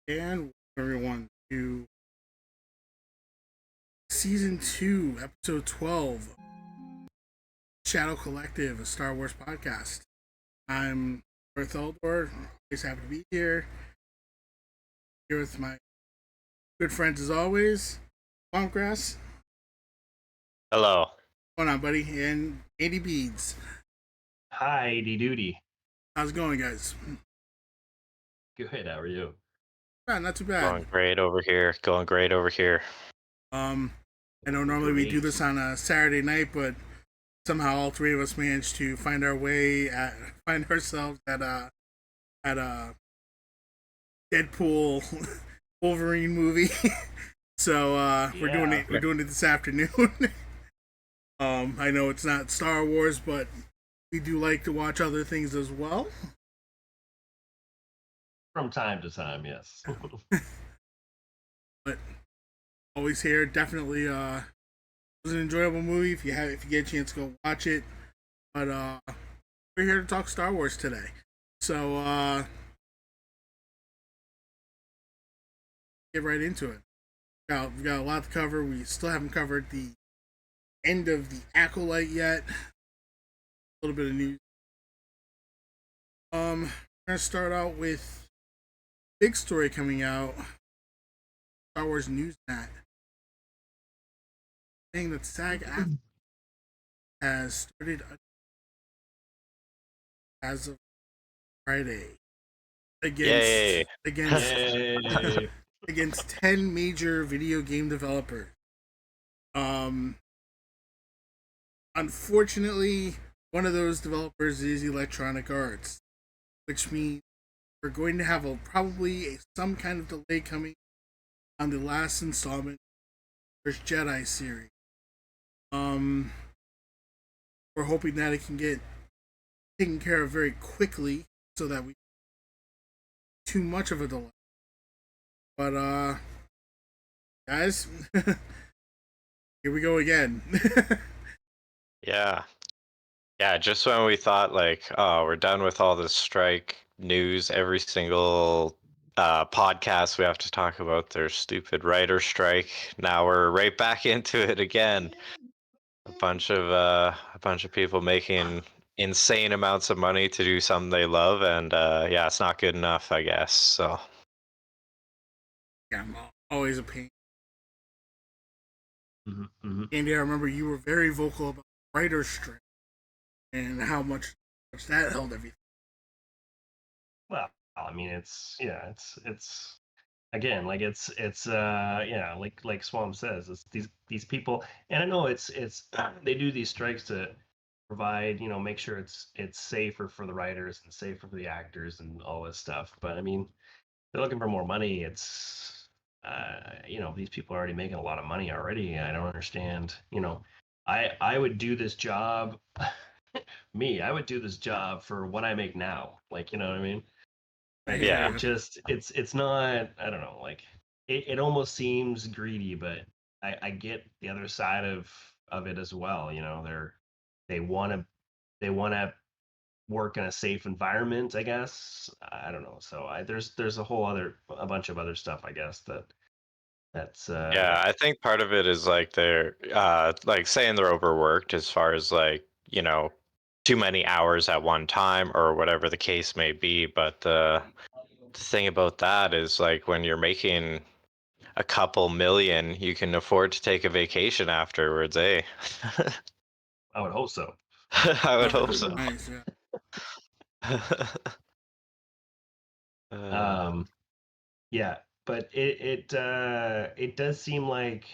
And everyone to season 2, episode 12, Shadow Collective, a Star Wars podcast. I'm Earth Eldor. Always happy to be here with my good friends as always. Bombgrass, Hello. what's going on, buddy? And Andy Beads. Hi, duty. How's it going, guys? Good. How are you? Not too bad. Going great over here. Going great over here. I know normally we do this on a Saturday night, but somehow all three of us managed to find ourselves at a Deadpool Wolverine movie. So we're doing it this afternoon. I know it's not Star Wars, but we do like to watch other things as well. From time to time, yes. But always here. Definitely it was an enjoyable movie. If you get a chance, go watch it. But we're here to talk Star Wars today. So get right into it. We've got a lot to cover. We still haven't covered the end of the Acolyte yet. A little bit of news. We're gonna start out with big story coming out. Star Wars Newsnet saying that SAG-AFTRA has started as of Friday against against 10 major video game developers. Unfortunately, one of those developers is Electronic Arts, which means we're going to have probably some kind of delay coming on the last installment of the First Jedi series. We're hoping that it can get taken care of very quickly so that we too much of a delay. But guys, here we go again. Yeah, just when we thought we're done with all this strike news, every single podcast we have to talk about their stupid writer strike. Now we're right back into it again. A bunch of people making insane amounts of money to do something they love, and it's not good enough, I guess. So Yeah, I'm always a pain. Mm-hmm. Andy, I remember you were very vocal about writer's strike and how much that held everything. Well, I mean, it's again, like Swamp says, it's these people, and I know it's they do these strikes to provide, make sure it's safer for the writers and safer for the actors and all this stuff. But I mean, they're looking for more money. It's these people are already making a lot of money already. I don't understand. I would do this job. I would do this job for what I make now. Like, you know what I mean? Like, yeah. it's not. I don't know. Like, it almost seems greedy, but I get the other side of it as well. They want to work in a safe environment, I guess. I don't know. So there's a bunch of other stuff, I guess, that's Yeah, I think part of it is like they're saying they're overworked as far as too many hours at one time or whatever the case may be. But the thing about that is like when you're making a couple million, you can afford to take a vacation afterwards, eh? I would hope so. I would hope so. Nice, yeah. Yeah, but it does seem like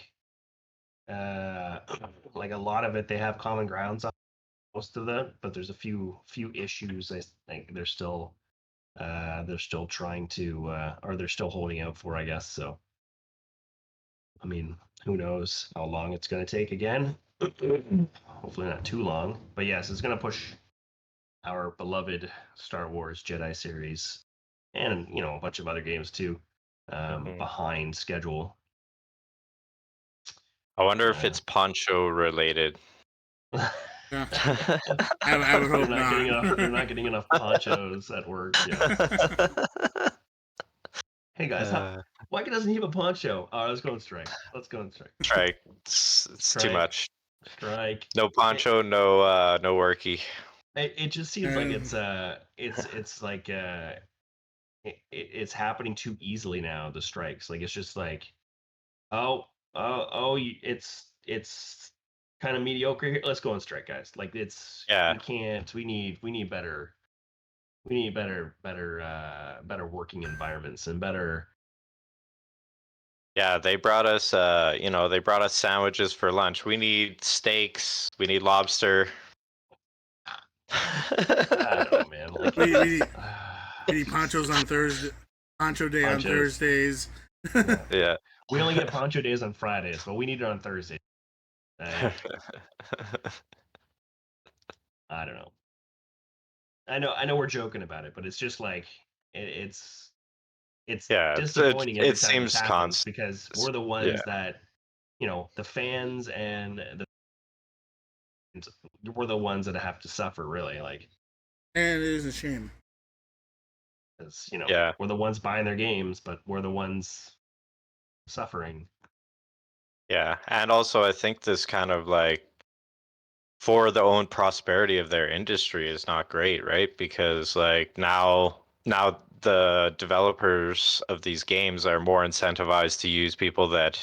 like a lot of it they have common grounds on most of them, but there's a few issues I think they're still trying to or they're still holding out for, I guess. So I mean, who knows how long it's going to take again. Hopefully not too long, but yes, it's going to push our beloved Star Wars Jedi series and a bunch of other games too behind schedule. I wonder if it's poncho related. Yeah. I would hope they're not getting enough ponchos at work. Yeah. Hey guys, why doesn't he have a poncho? Oh, let's go on strike. Let's go on strike. Strike. It's too much. Strike. No poncho, no worky. It just seems like it's like it's happening too easily now. The strikes, like it's just like, it's kind of mediocre here. Let's go on strike, guys. Like we can't. We need better. We need better working environments and better. Yeah, they brought us they brought us sandwiches for lunch. We need steaks. We need lobster. I don't know, man. Like we need ponchos on Thursday. Poncho day on Thursdays. Yeah. We only get poncho days on Fridays, but we need it on Thursday. I don't know. I know we're joking about it, but it's just like it's disappointing every time this happens because we're the ones that, the fans and we're the ones that have to suffer, really. Like, and it is a shame. Because we're the ones buying their games, but we're the ones suffering. Yeah, and also I think this kind of like for the own prosperity of their industry is not great, right? Because like now the developers of these games are more incentivized to use people that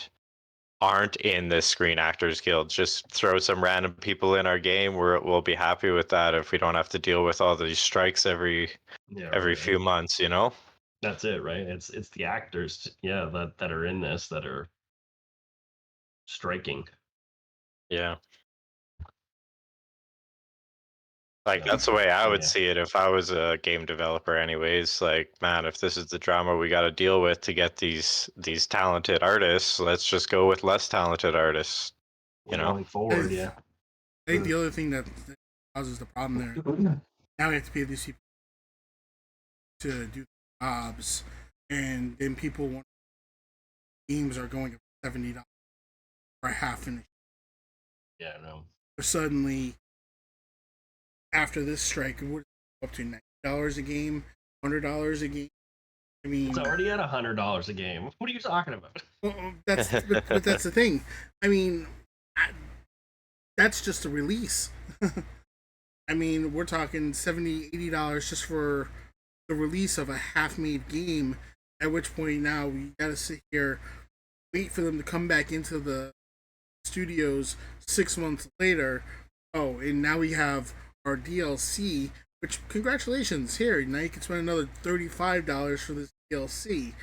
aren't in this Screen Actors Guild. Just throw some random people in our game. We'll be happy with that if we don't have to deal with all these strikes every few months, That's it, right? It's the actors, that are in this that are striking. Yeah. Like that's the way I would see it if I was a game developer anyways. Like, man, if this is the drama we got to deal with to get these talented artists, let's just go with less talented artists. Going forward, I think the other thing that causes the problem there, now we have to pay these people to do jobs, and then people want games are going up $70 for a half finished. Yeah, no. Suddenly, after this strike, it would up to $90 a game, $100 a game. I mean, it's already at $100 a game. What are you talking about? Well, but that's the thing. I mean, that's just a release. I mean, we're talking $70, $80 just for the release of a half-made game. At which point now we gotta sit here, wait for them to come back into the studios 6 months later. Oh, and now we have our DLC. Which, congratulations! Here, now you can spend another $35 for this DLC.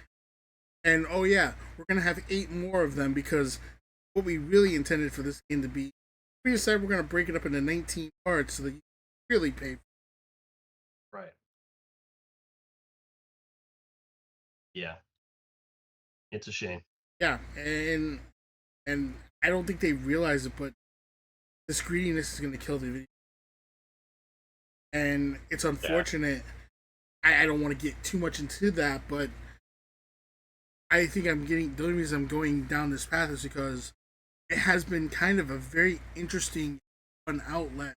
And oh yeah, we're gonna have 8 more of them because what we really intended for this game to be, we decided we're gonna break it up into 19 parts so that you really pay. Right. Yeah. It's a shame. Yeah, and I don't think they realize it, but this greediness is gonna kill the video. And it's unfortunate. Yeah. I don't want to get too much into that, but I think the only reason I'm going down this path is because it has been kind of a very interesting fun outlet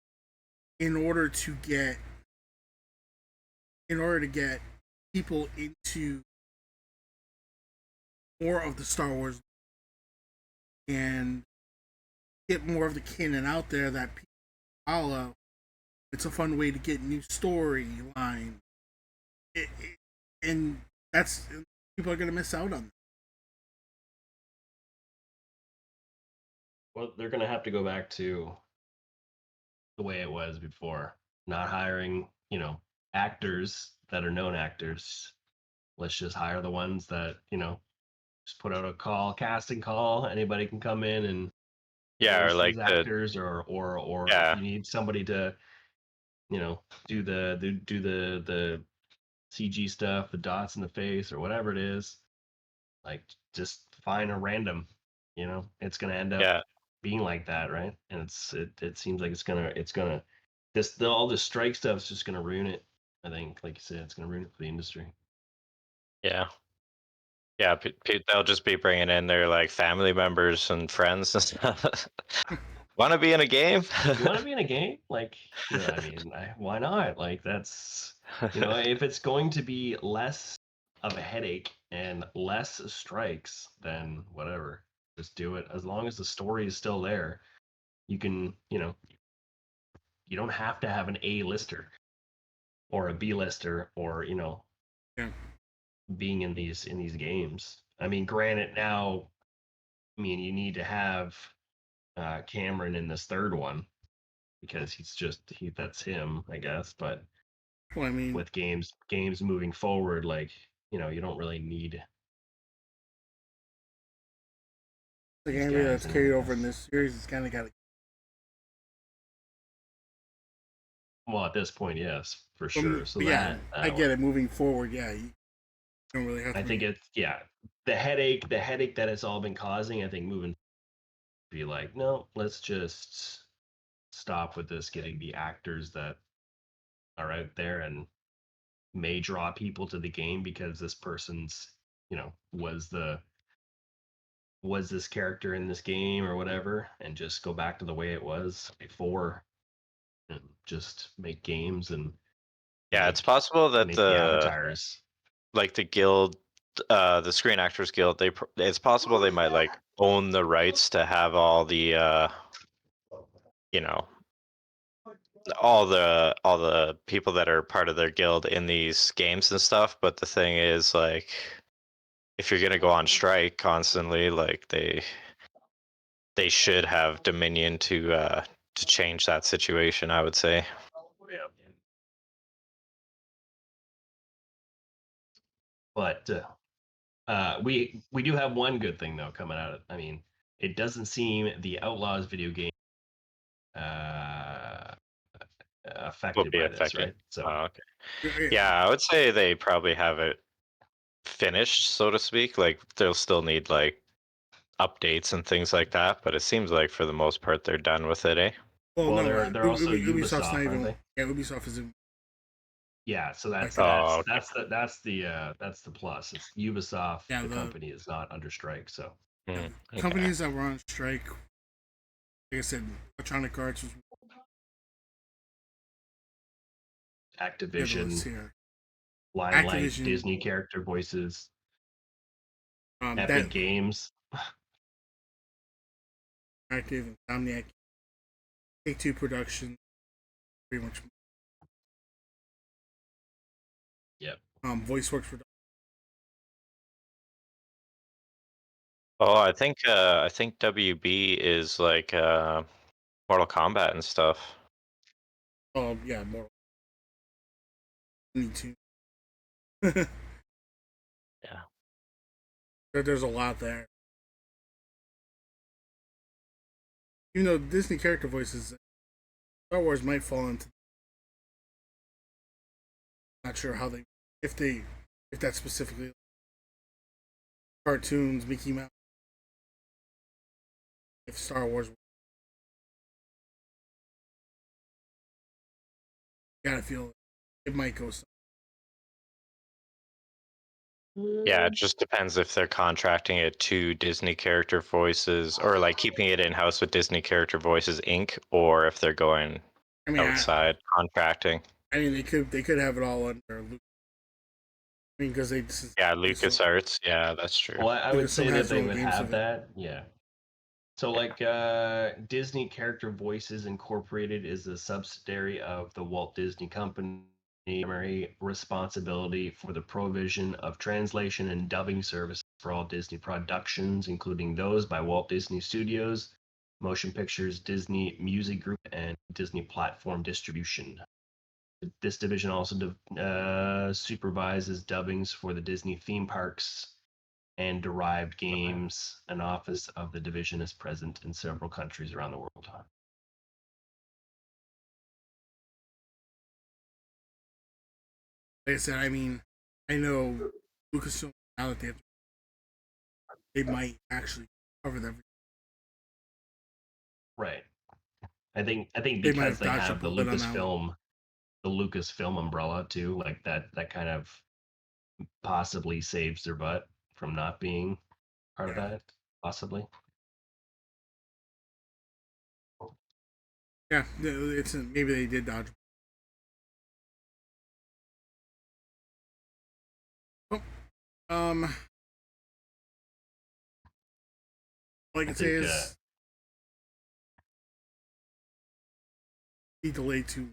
in order to get people into more of the Star Wars and get more of the canon out there that people follow. It's a fun way to get new storyline, and that's people are gonna miss out on that. Well, they're gonna have to go back to the way it was before, not hiring, actors that are known actors. Let's just hire the ones that, just put out a casting call. Anybody can come in and or like actors, or if you need somebody to, do the CG stuff, the dots in the face or whatever it is, like just find a random. It's gonna end up being like that, right? And it seems like it's gonna all this strike stuff is just gonna ruin it. I think, like you said, it's gonna ruin it for the industry. Yeah. Yeah, they'll just be bringing in their like family members and friends and stuff. Want to be in a game? You want to be in a game? Like, I mean, why not? Like, that's, if it's going to be less of a headache and less strikes, then whatever. Just do it. As long as the story is still there, you can, you don't have to have an A-lister or a B-lister or, Yeah. being in these games. I mean, granted now, I mean, you need to have Cameron in this third one because that's him, I guess. But Well, I mean, with games moving forward, like you don't really need like these anybody guys that's in carried it. over in this series has kind of got to. Well, at this point, yes, for sure. So Yeah, I that get one, it. Moving forward, yeah, you don't really have to. I think it's the headache that it's all been causing. I think moving be like, no, let's just stop with this. Getting the actors that are out there and may draw people to the game because this person's was this character in this game or whatever, and just go back to the way it was before and just make games and Yeah, it's make possible that make the avatars. the guild, the Screen Actors Guild, it's possible they might like own the rights to have all the you know, all the people that are part of their guild in these games and stuff. But the thing is, like, if you're gonna go on strike constantly, like they should have dominion to change that situation, I would say. Yeah. But we do have one good thing though coming out of. I mean, it doesn't seem the Outlaws video game uh, Will affected be by this, affected. right? So Oh, okay. Yeah, Yeah, I would say they probably have it finished, so to speak. Like they'll still need like updates and things like that, but it seems like for the most part they're done with it, eh? well, well, no, they're also Ubisoft's not Ubisoft, aren't even. they? Yeah, Ubisoft isn't Yeah, so like that's that. that's Oh, okay. that's the plus. It's Ubisoft, Yeah, the the company is not under strike, so yeah, Okay. companies that were on strike, like I said, Electronic Arts was the other list Activision, here. Limelight, Activision, Disney character voices, that Epic Games. Active, Insomniac, Take Two Production, pretty much. Yep. VoiceWorks for Oh, I think WB is like Mortal Kombat and stuff. yeah, more. Need to. Yeah. There's a lot there. Even though Disney character voices, Star Wars might fall into. Not sure how if they, if that's specifically cartoons, Mickey Mouse. If Star Wars, gotta feel it might go. Yeah, it just depends if they're contracting it to Disney Character Voices or like keeping it in house with Disney Character Voices Inc. or if they're going I mean, outside contracting. I mean, they could have it all under. I mean, because Yeah, they still, LucasArts. Yeah, that's true. Well, I would Lucasfilm say that has their they own would games have of it. that. Yeah. So like Disney Character Voices Incorporated is a subsidiary of the Walt Disney Company, primary responsibility for the provision of translation and dubbing services for all Disney productions, including those by Walt Disney Studios, Motion Pictures, Disney Music Group, and Disney Platform Distribution. This division also supervises dubbings for the Disney theme parks and derived games. An office of the division is present in several countries around the world. Like I said, I mean, I know Lucasfilm now that they might actually cover them. Right. I think They might because have they dodged a have bullet on that one. The Lucasfilm umbrella too, like that kind of possibly saves their butt from not being part of Yeah, that, possibly. yeah. It's maybe they did dodge. Oh, Um, all I I can say think, is be delayed too.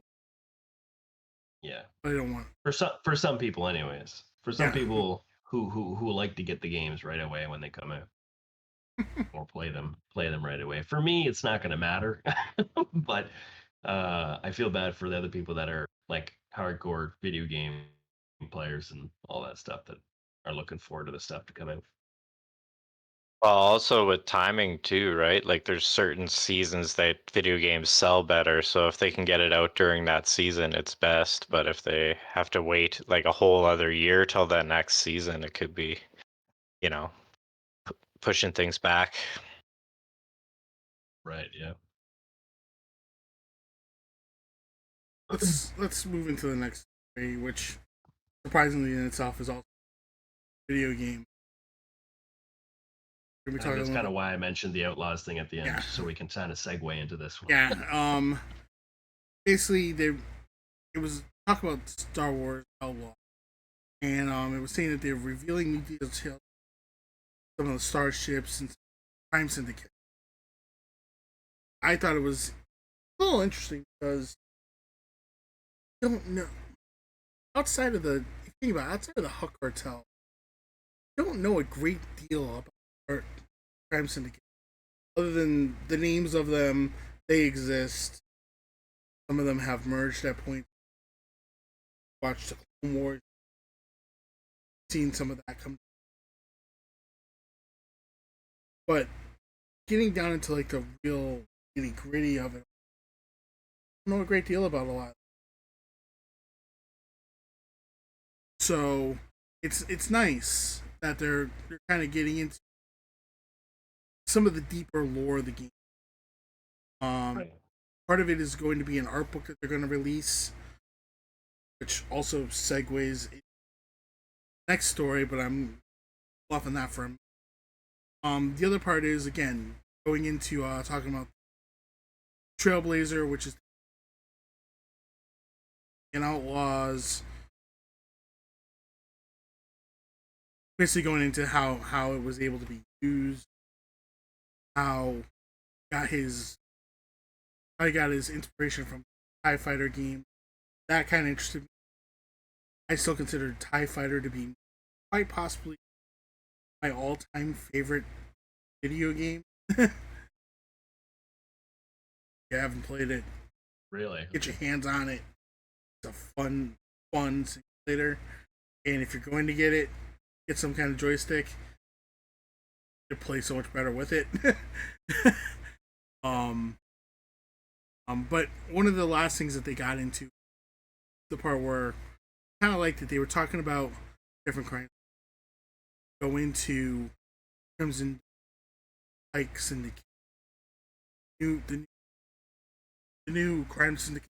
yeah, But I don't want. for some people, anyways. For some Yeah, people who like to get the games right away when they come out or play them right away. For me, it's not going to matter, but I feel bad for the other people that are like hardcore video game players and all that stuff that are looking forward to the stuff to come out. Well, also with timing too, right? Like there's certain seasons that video games sell better, so if they can get it out during that season, it's best. But if they have to wait like a whole other year till that next season, it could be, you know, pushing things back. Right. Yeah. let's move into the next story, which surprisingly in itself is also a video game. We're I gonna be think talking a that's little kind bit. of why I mentioned the Outlaws thing at the end, Yeah, so we can kind of segue into this one. yeah. Basically, it was talk about Star Wars Outlaw, and it was saying that they're revealing new details, some of the starships and Crime Syndicate. I thought it was a little interesting because you don't know outside of the if you think about it, outside of the Huck cartel, you don't know a great deal about our Crime Syndicate other than the names of them. They exist. Some of them have merged at point. Watched the Clone Wars, seen some of that come, but getting down into like the real nitty gritty of it, I don't know a great deal about a lot. So it's nice that they're kind of getting into some of the deeper lore of the game. Um, Right. Part of it is going to be an art book that they're going to release, which also segues next story, but I'm off on that for him. The other part is again going into talking about Trailblazer, which is an Outlaws, basically going into how it was able to be used, how got his how he got his inspiration from TIE Fighter game. That kind of interested me. I still consider TIE Fighter to be quite possibly my all-time favorite video game. If you haven't played it, Really? get your hands on it. It's a fun simulator. And if you're going to get it, get some kind of joystick. You play so much better with it. um, but one of the last things that they got into, the part where kind of liked it, they were talking about different crimes. Go into Crimson Pike Syndicate, new the new crime syndicate.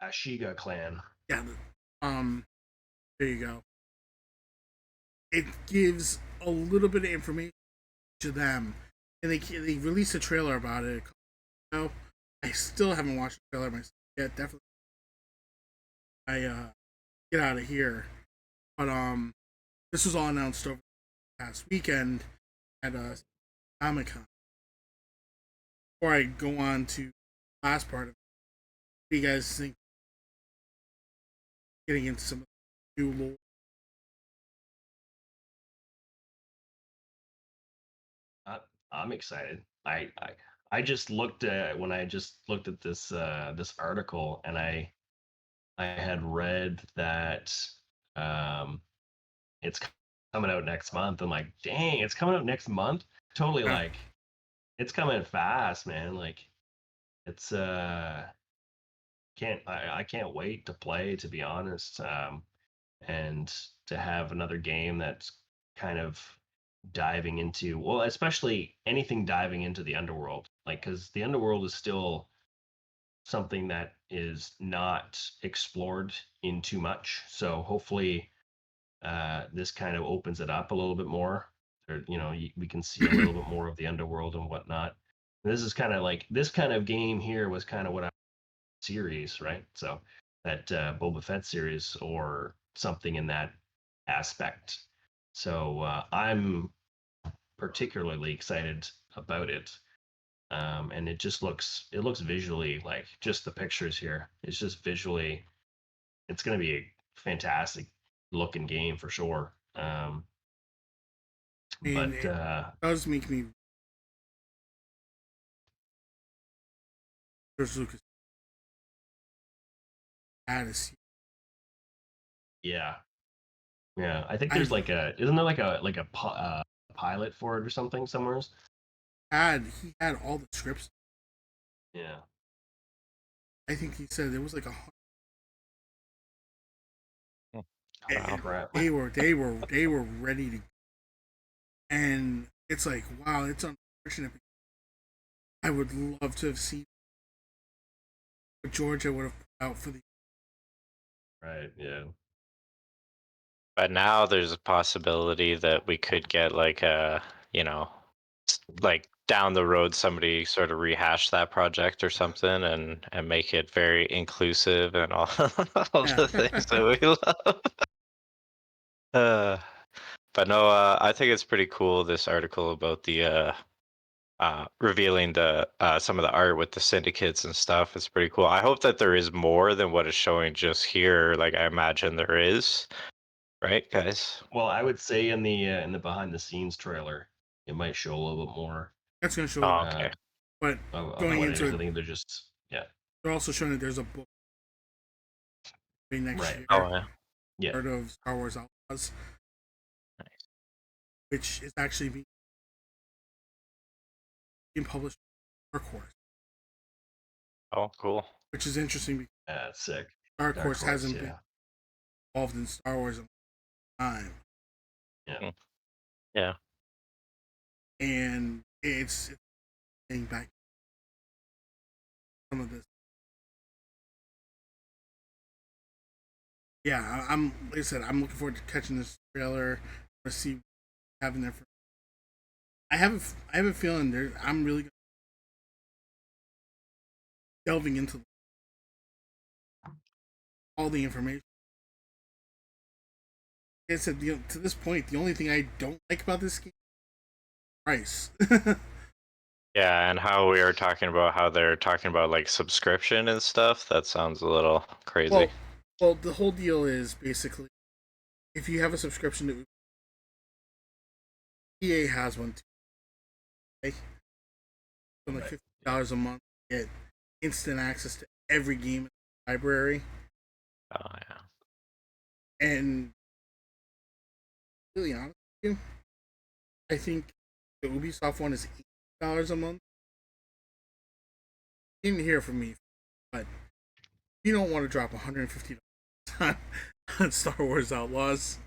Ashiga clan. Yeah, there you go. It gives a little bit of information to them, and they released a trailer about it. No, I still haven't watched the trailer myself yet. Definitely, I get out of here. But this was all announced over the past weekend at Comic Con. Before I go on to the last part of it, what do you guys think? Getting into some of the new lore. I, I'm excited. I just looked at when I just looked at this article, and I had read that um it's coming out next month. I'm like, dang, it's coming out next month. Totally, Yeah, like it's coming fast, man. Like it's I can't wait to play, to be honest. And to have another game that's kind of diving into, well, especially anything diving into the underworld, like, because the underworld is still something that is not explored in too much. So hopefully this kind of opens it up a little bit more, or we can see a little bit more of the underworld and whatnot. This is kind of like, this kind of game here was kind of what I series, right? So that Boba Fett series or something in that aspect. So I'm particularly excited about it. And it looks visually, like just the pictures here. It's just visually, it's going to be a fantastic looking game for sure. And But it does make me George Lucas had a yeah, yeah, I think there's I've like isn't there like a pilot for it or something somewhere? he had all the scripts. Yeah. I think he said it was like Hmm. Oh Wow. crap. they were ready to, and it's like wow, it's unfortunate. I would love to have seen what Georgia would have put out for the. Right. Yeah. But now there's a possibility that we could get like a, you know, like down the road somebody sort of rehash that project or something and make it very inclusive and all, all Yeah. the things that we love. Uh, but no, I think it's pretty cool, this article about the revealing the some of the art with the syndicates and stuff. It's pretty cool. I hope that there is more than what is showing just here. Like I imagine there is, right, guys? Well, I would say in the behind the scenes trailer, it might show a little bit more That's gonna show, Oh, uh, okay. but of going what it into is. I it, think they're just yeah. they're also showing that there's a book next Right. year, Oh, yeah. Yeah. part of Star Wars Outlaws, Nice. which is actually being published by Dark Horse, Oh, cool. which is interesting because That's sick. Dark Dark Horse Horse. hasn't been Yeah. involved in Star Wars in a long time, Yeah. Hmm. Yeah. and it's getting back some of this. Yeah, I'm like I said, I'm looking forward to catching this trailer to see having there. I have a feeling there. I'm really delving into all the information. Like I said, to this point, the only thing I don't like about this game is price. Yeah, and how we are talking about how they're talking about like subscription and stuff. That sounds a little crazy. well, well, the whole deal is basically if you have a subscription to EA has one too, okay? For like Right. $50 a month, you get instant access to every game in the library, Oh, yeah. and really honest with you, I think the Ubisoft one is $80 a month. You didn't hear from me, but you don't want to drop $150 on Star Wars Outlaws.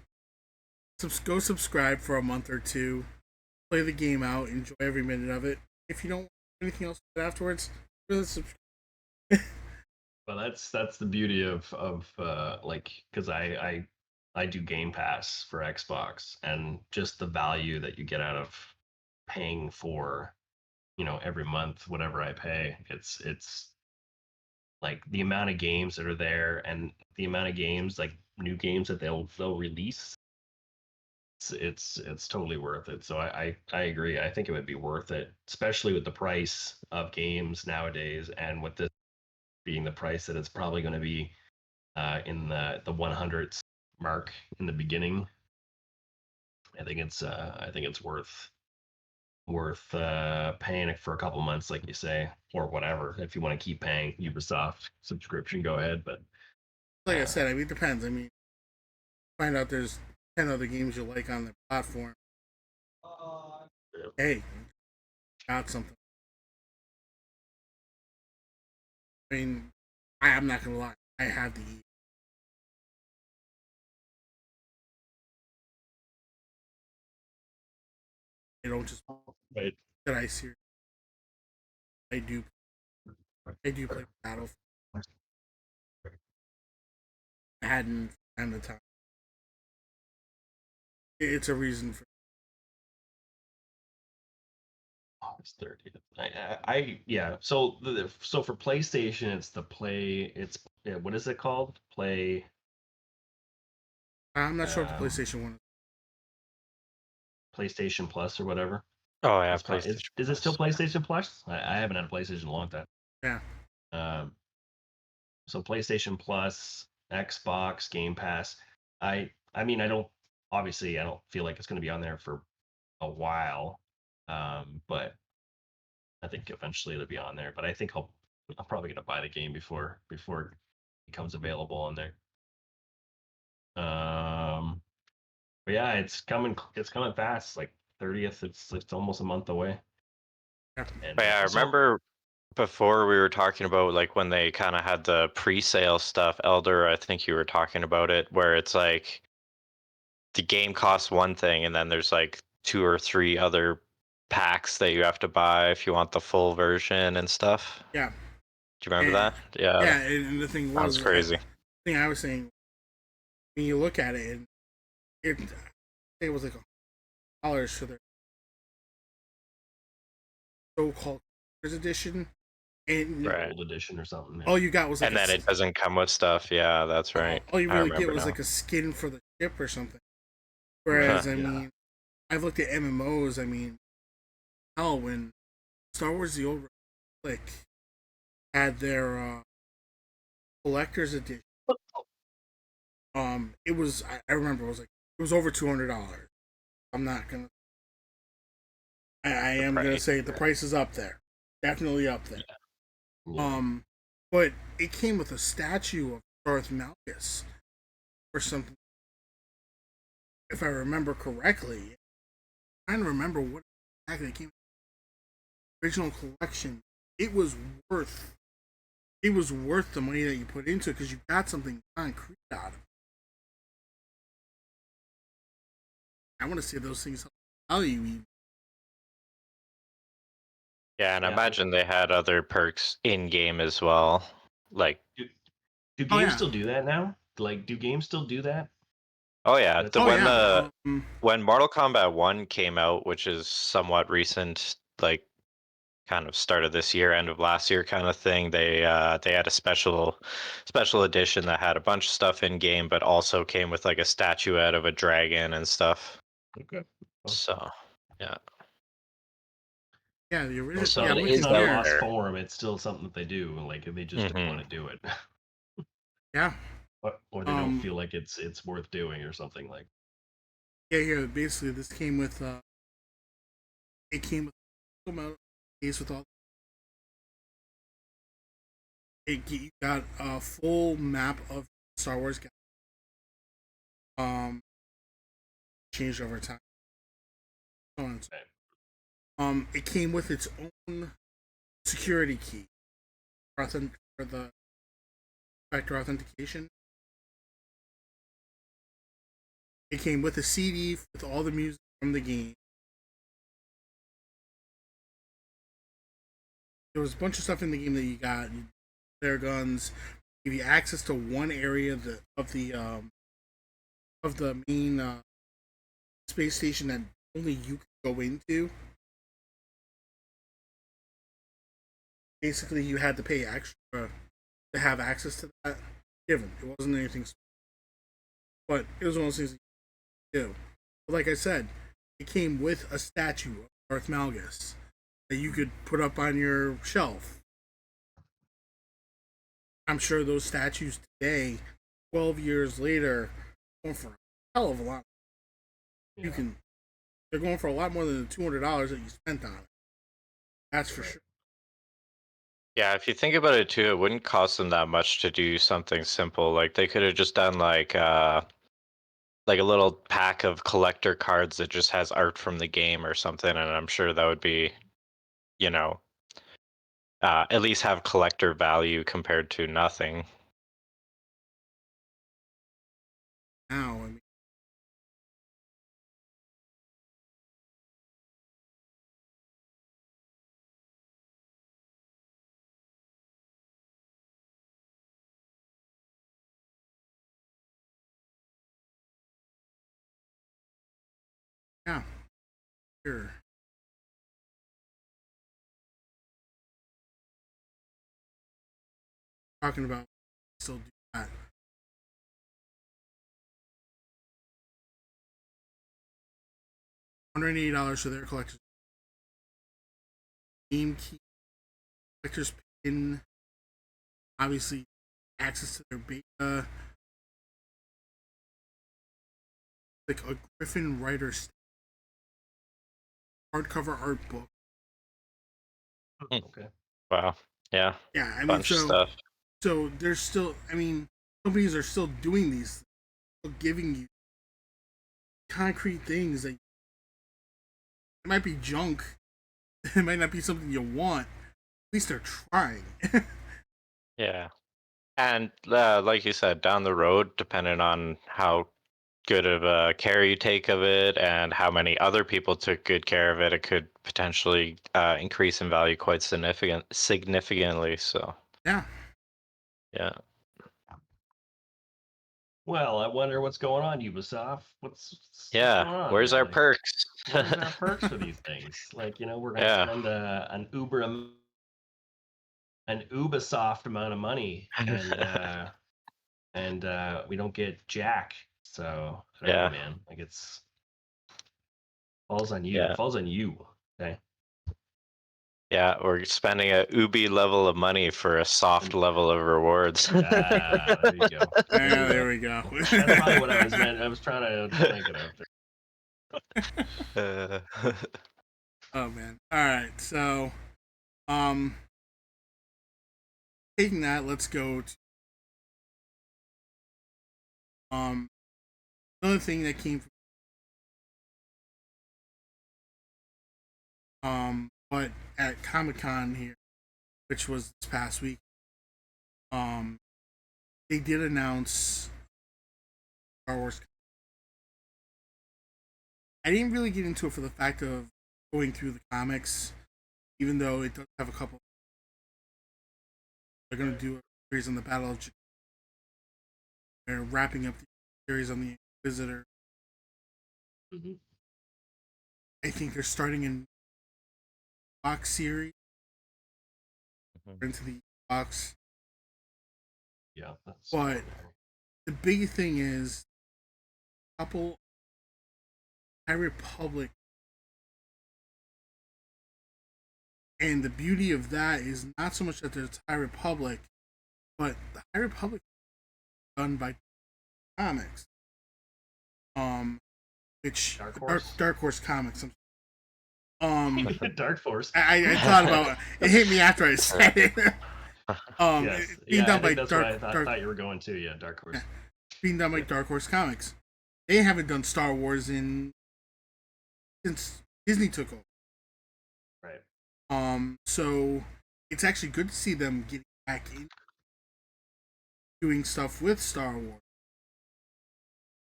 Go subscribe for a month or two, play the game out, enjoy every minute of it. If you don't want anything else afterwards, really subscribe. Well, that's the beauty of like because I do Game Pass for Xbox and just the value that you get out of paying for every month whatever I pay. It's like the amount of games that are there and the amount of games like new games that they'll release. It's totally worth it. So I agree. I think it would be worth it, especially with the price of games nowadays and with this being the price that it's probably going to be in the 100s mark in the beginning. I think it's worth paying it for a couple months, like you say, or whatever. If you want to keep paying Ubisoft subscription, go ahead. But Like I uh, said, I mean, it depends. I mean, find out there's 10 other games you like on the platform. Hey, got something. I mean, I'm not gonna lie. I have the I don't just right. that I see. I do. I do play Battlefield. I hadn't found the time. It's a reason for. August 30th. Yeah. So so for PlayStation, it's the play. It's what is it called? Play. I'm not sure what the PlayStation one is. PlayStation Plus or whatever. Oh yeah, It's probably, PlayStation. is it still Plus. PlayStation Plus? I haven't had a PlayStation in a long time. Yeah. Um, so PlayStation Plus, Xbox, Game Pass. I mean, I don't feel like it's going to be on there for a while. But I think eventually it'll be on there. But I think I'm probably going to buy the game before it becomes available on there. But yeah, it's coming. It's coming fast. Like 30th. It's almost a month away. Yeah. And But yeah, I also, remember before we were talking about like when they kind of had the pre-sale stuff. Elder, I think you were talking about it, where it's like the game costs one thing, and then there's like 2 or 3 other packs that you have to buy if you want the full version and stuff. Yeah. Do you remember And, that? Yeah, yeah, and the thing sounds was, crazy. the thing I was saying, when you look at it, it was like $100 for their so-called edition, and Right. Gold Edition or something. all you got was like And then it doesn't come with stuff. Yeah, that's right. all you I really get remember was now. like a skin for the ship or something. Right, Whereas, I yeah. mean, I've looked at MMOs. I mean, hell, when Star Wars: The Old Republic had their collector's edition, it was I remember it was over $200. I'm not gonna. I am gonna Right. say the price is up there, definitely up there. Yeah. But it came with a statue of Darth Malgus or something, if I remember correctly. I'm trying to remember what exactly it came. Original collection. It was worth. It was worth the money that you put into it because you got something concrete out of it. I want to see those things value even. Yeah, and I Yeah. imagine they had other perks in game as well. Like, Do Oh games yeah. still do that now? Like, do games still do that? oh yeah, That's the Oh when yeah. the when Mortal Kombat 1 came out, which is somewhat recent, like kind of start of this year, end of last year kind of thing, they had a special edition that had a bunch of stuff in game, but also came with like a statuette of a dragon and stuff. Okay. So yeah. Yeah, the original. So Yeah, I'm it's is looking not a out here. lost there. form. It's still something that they do. Like they just don't want to do it, Yeah. or they don't feel like it's worth doing or something like. Yeah, here. Basically, this came with. It came with a case with all. You got a full map of Star Wars. Um, changed over time. So on and so it came with its own security key for the factor authentication. It came with a CD with all the music from the game. There was a bunch of stuff in the game that you got. Flare guns, give you access to one area of the main space station that only you could go into. Basically, you had to pay extra to have access to that. Given it wasn't anything, but it was one of those things you do. But like I said, it came with a statue of Darth Malgus that you could put up on your shelf. I'm sure those statues today, 12 years later, going for a hell of a lot. Yeah. You can, they're going for a lot more than the $200 that you spent on it. That's for sure. Yeah, if you think about it too, it wouldn't cost them that much to do something simple. Like they could have just done like a little pack of collector cards that just has art from the game or something, and I'm sure that would be, you know, at least have collector value compared to nothing. Now, I mean, yeah, sure. Talking about still do that. $180 for their collector's game key, collector's pin, obviously access to their beta, like a Griffin Writer hardcover art book. Okay. Wow. Yeah. Yeah, I mean, Bunch of stuff. so there's still, I mean, companies are still doing these, still giving you concrete things that it might be junk, it might not be something you want. At least they're trying. Yeah. And like you said, down the road, depending on how good of a care you take of it and how many other people took good care of it, it could potentially increase in value quite significantly. So Yeah. yeah. Well, I wonder what's going on, Ubisoft. What's Yeah. going on Where's there? our Like, perks? where's our perks for these things? Like, we're gonna Yeah. spend an Ubisoft amount of money, and we don't get jack. So I don't know, Yeah. man. Like, it's falls on you. Yeah. Falls on you. Okay. Yeah, we're spending a Ubi level of money for a soft level of rewards. There you go. Yeah, There there you go. we go. That's probably what I was meant. I was trying to get out there. Oh man. All right. So, um, taking that, let's go to another thing that came from but at Comic-Con here, which was this past week, um, they did announce Star Wars. I didn't really get into it for the fact of going through the comics, even though it does have a couple. They're going to do a series on the Battle of. They're wrapping up the series on the Inquisitor. Mm-hmm. I think they're starting in box series into the box. Yeah, that's. But the big thing is, a couple High Republic, and the beauty of that is not so much that there's High Republic, but the High Republic is done by comics, which Dark Horse Comics. Dark Force. I thought about it. It hit me after I said it. Yes. Being Yeah, done I by think that's Dark, what I thought you were going to. Yeah, Dark Horse. being done by Dark Horse Comics. They haven't done Star Wars since Disney took over. Right. So it's actually good to see them getting back in doing stuff with Star Wars.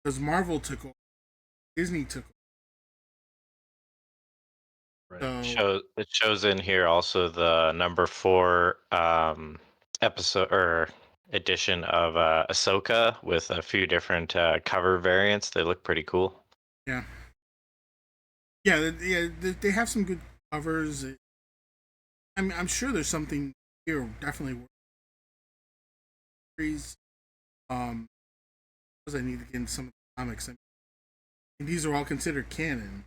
Because Marvel took over, Disney took over. Right. So It shows in here also the number 4 episode or edition of Ahsoka with a few different cover variants. They look pretty cool. yeah, they have some good covers. I'm sure there's something here definitely. Because I need to get into some of the comics, and these are all considered canon.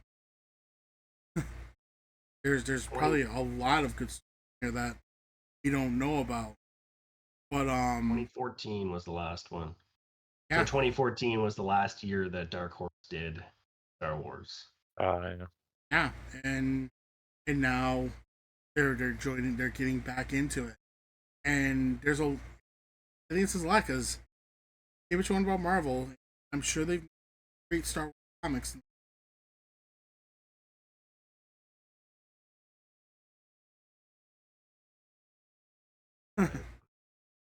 There's probably a lot of good stuff here that we don't know about. But 2014 was the last one. Yeah. So 2014 was the last year that Dark Horse did Star Wars. Yeah. Yeah, and now they're joining. They're getting back into it, and I think this is a lot because give what you want about Marvel. I'm sure they've great Star Wars comics.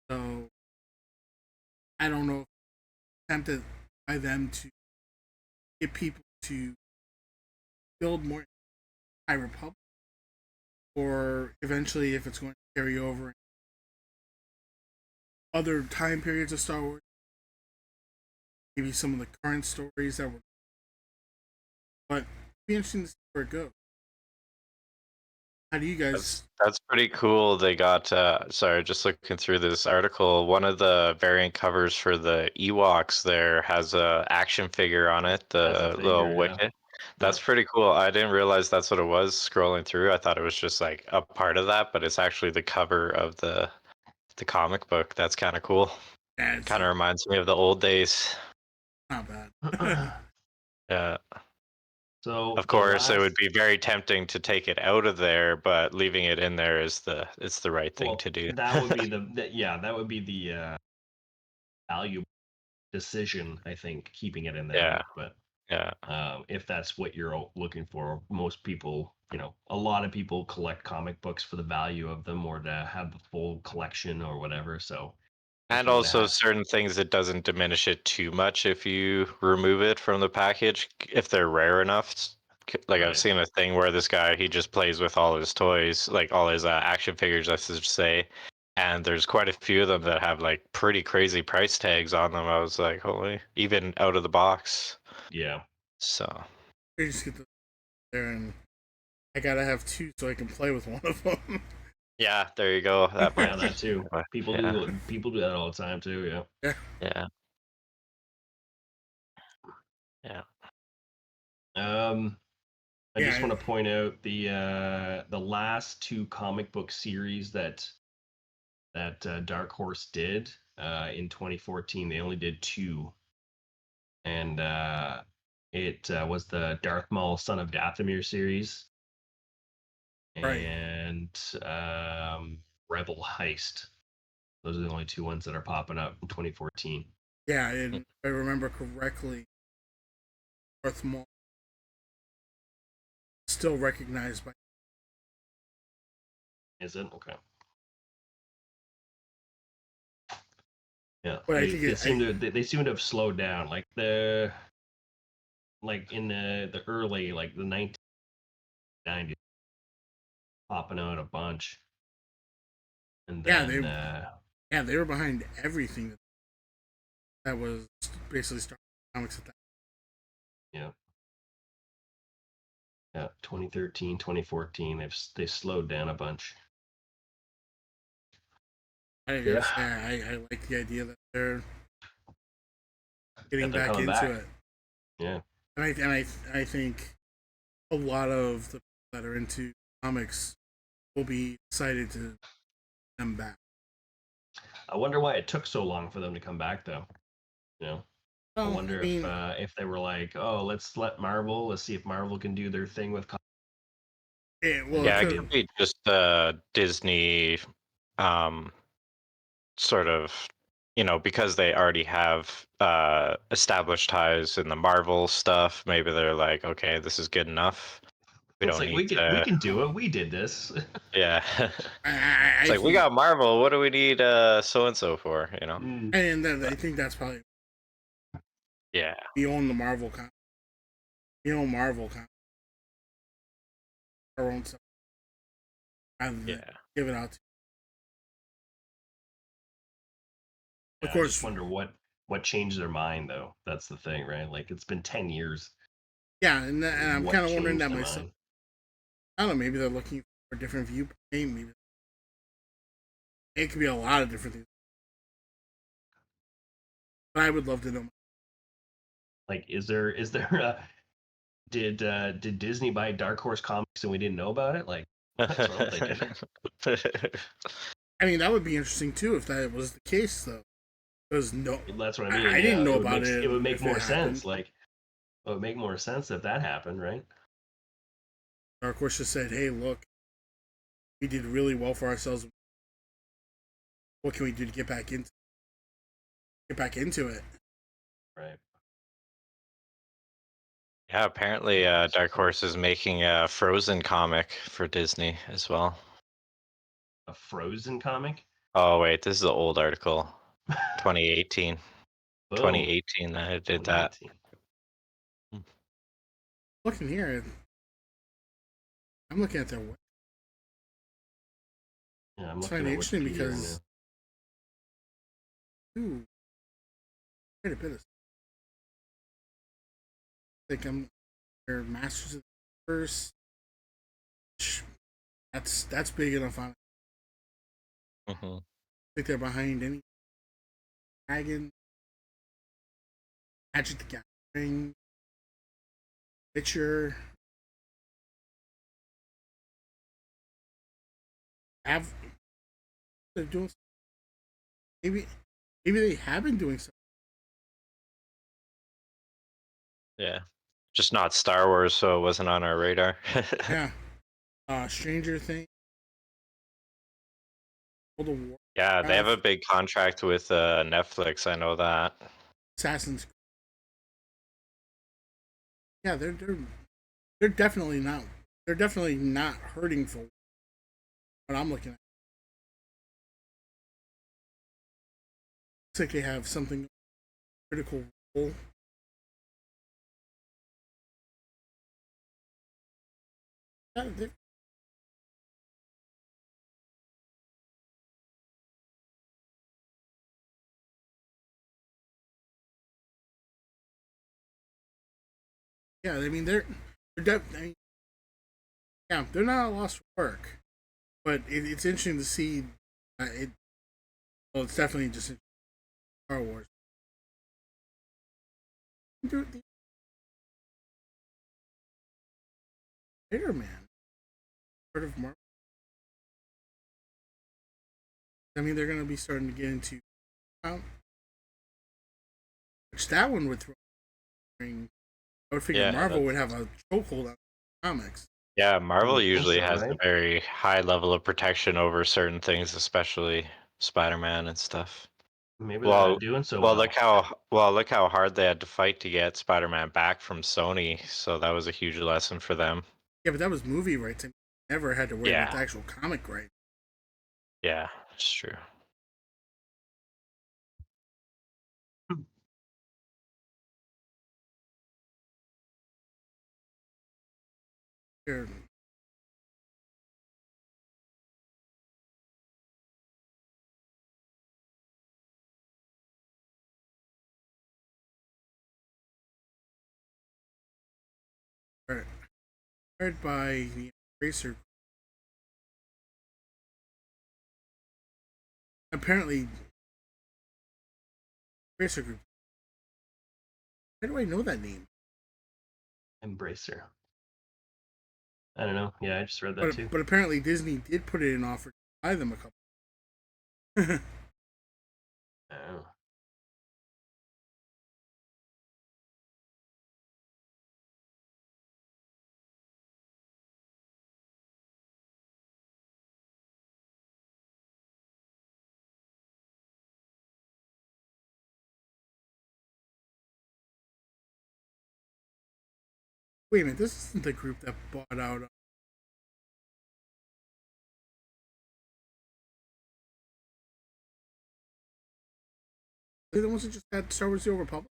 So I don't know if tempted by them to get people to build more High Republic, or eventually if it's going to carry over other time periods of Star Wars, maybe some of the current stories that were. But it'd be interesting to see where it goes. How do you guys? That's pretty cool. They got sorry, just looking through this article. One of the variant covers for the Ewoks there has a action figure on it, the Figure, little yeah. Wicket. That's pretty cool. I didn't realize that's what it was scrolling through. I thought it was just like a part of that, but it's actually the cover of the comic book. That's kind of cool. Yeah, it's Kind of reminds me of the old days. not bad. Yeah. So Of the course, it would last, be very tempting to take it out of there, but leaving it in there is the right thing to do. that would be that would be the value decision, I think, keeping it in there, Yeah. right? But Yeah. if that's what you're looking for, most people, a lot of people collect comic books for the value of them or to have the full collection or whatever. So if And you were to also have, certain things, it doesn't diminish it too much if you remove it from the package, if they're rare enough. Like I've right, seen a thing where this guy, he just plays with all his toys, like all his action figures, I should say. And there's quite a few of them that have like pretty crazy price tags on them. I was like, holy, even out of the box. yeah, So I just get there and I gotta have two so I can play with one of them. yeah, there you go. That yeah, might that too. yeah. People do that all the time too. Yeah. Yeah. Yeah. Yeah. I just Yeah. want to point out the last two comic book series that Dark Horse did in 2014. They only did two, and it was the Darth Maul Son of Dathomir series Right. and Rebel Heist. Those are the only two ones that are popping up in 2014. Yeah, and if I remember correctly, Darth Maul still recognized by. Is it okay? Yeah, But I they, think they seem to they seem to have slowed down. Like in the early like the 1990s, popping out a bunch, and yeah then they were behind everything that was basically Star Wars comics at that. yeah, yeah, 2013, 2014, they slowed down a bunch. I Yeah, guess I like the idea that they're getting that they're back coming into back. it, Yeah, and I think a lot of the people that are into comics will be excited to them back. I wonder why it took so long for them to come back, though. I Well, I wonder mean, if they were like, oh, let's see if Marvel can do their thing with. And well, Yeah, it maybe could be just Disney um sort of, because they already have established ties in the Marvel stuff, maybe they're like, okay, this is good enough. We it's don't like need we to. can do it. We did this. Yeah. It's I like we think, got Marvel. What do we need so and so for? Mm. and then I But think that's probably yeah. we own the Marvel comic. We own Marvel comic, our own stuff, rather than Yeah. give it out to. Of Yeah, I just course, wonder what changed their mind, though. That's the thing, right? Like it's been 10 years. yeah, and I'm What kind of wondering changed that their myself. mind? I don't know. Maybe they're looking for a different viewpoint. Maybe it could be a lot of different things. But I would love to know. Like, is there did Disney buy Dark Horse Comics and we didn't know about it? Like, that's what I'm thinking. I mean, that would be interesting too if that was the case, though. Because no, That's what I mean. I didn't Yeah, know it would about make it it would make if it more happened. sense. Like, it would make more sense if that happened, right? Dark Horse just said, "Hey, look, we did really well for ourselves. What can we do to get back into it?" Right. Yeah, apparently Anyways, Dark Horse is making a Frozen comic for Disney as well. a Frozen comic. Oh wait, this is an old article. 2018. Boom. 2018 that I did that. 2018. Looking here, I'm looking at their. Yeah, I'm It's looking kind of at interesting Wikipedia right now. because ooh, quite a bit of. Like I'm their Masters of the Universe. That's big enough on it. Hmm. I think they're behind any Dragon, Magic the Gathering. Witcher have they're doing maybe maybe they have been doing something. Yeah. Just not Star Wars, so it wasn't on our radar. Yeah. Stranger Things, World of Yeah, they have a Warcraft, big contract with Netflix. I know that. Assassin's Creed. Yeah, they're definitely not hurting for what I'm looking at. Looks like they have something critical role. Yeah, I mean I mean, yeah, they're not a loss for work, but it's interesting to see. It well, it's definitely just Star Wars. The Spider Man, part of Marvel. I mean, they're going to be starting to get into which that one would throw. I would figure Yeah, Marvel would have a chokehold on comics. yeah. You Marvel would think usually so, has a right? very high level of protection over certain things, especially Spider-Man and stuff. Maybe they're not Well, doing so well, well. look how hard they had to fight to get Spider-Man back from Sony. So that was a huge lesson for them. Yeah, but that was movie rights. I never had to worry about Yeah, the actual comic rights. yeah, it's true. They're, they're hired by the Racer. Apparently, Racer Group. How do I know that name? Embracer. I don't know. Yeah, I just read that But too. but apparently Disney did put it in offer to buy them a couple. Oh. Wait a minute, this isn't the group that bought out. They're the ones that just got Star Wars: The Old Republic.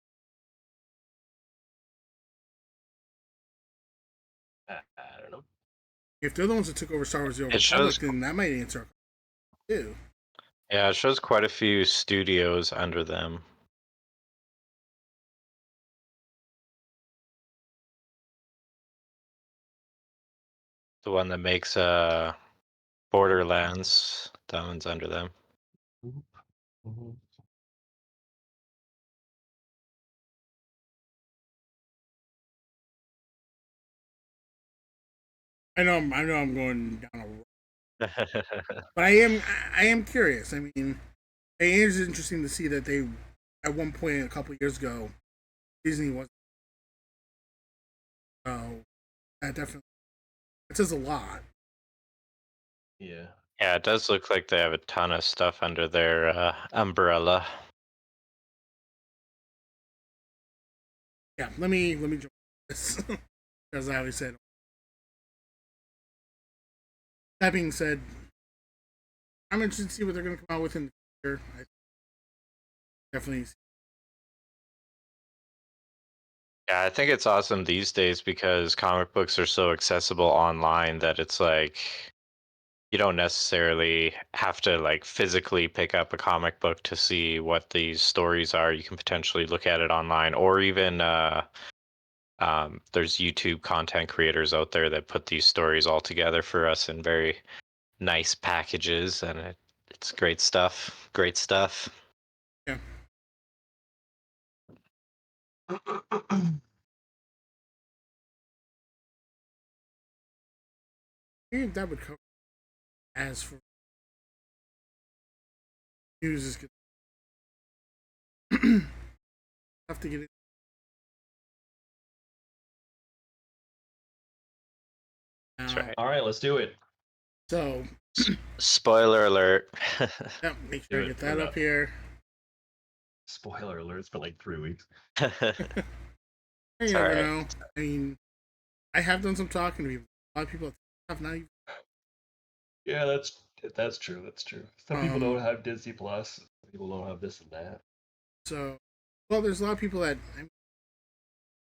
I don't know. If they're the ones that took over Star Wars: The Old It Republic, shows, then that might answer our question too. yeah, it shows quite a few studios under them. The one that makes Borderlands, that one's under them. Mm-hmm. I know I'm going down a road, but I am curious. I mean, it is interesting to see that they, at one point a couple of years ago, Disney was. That definitely it says a lot. Yeah. Yeah, it does look like they have a ton of stuff under their umbrella. Yeah, let me jump this because I always said. That being said, I'm interested to see what they're going to come out with in the future. I definitely. Yeah, I think it's awesome these days because comic books are so accessible online that it's like you don't necessarily have to like physically pick up a comic book to see what these stories are. You can potentially look at it online, or even there's YouTube content creators out there that put these stories all together for us in very nice packages, and it's great stuff. Great stuff. Yeah. think that would cover as for news is good. Have to get it. That's Now. right. All right, let's do it. So, Spoiler alert. yeah, make sure I Do get it. that We're up here. Spoiler alert! It's been like 3 weeks. You It's never alright. know. I mean, I have done some talking to people. A lot of people have not even. Yeah, that's true. That's true. Some people don't have Disney Plus. Some people don't have this and that. So, well, there's a lot of people that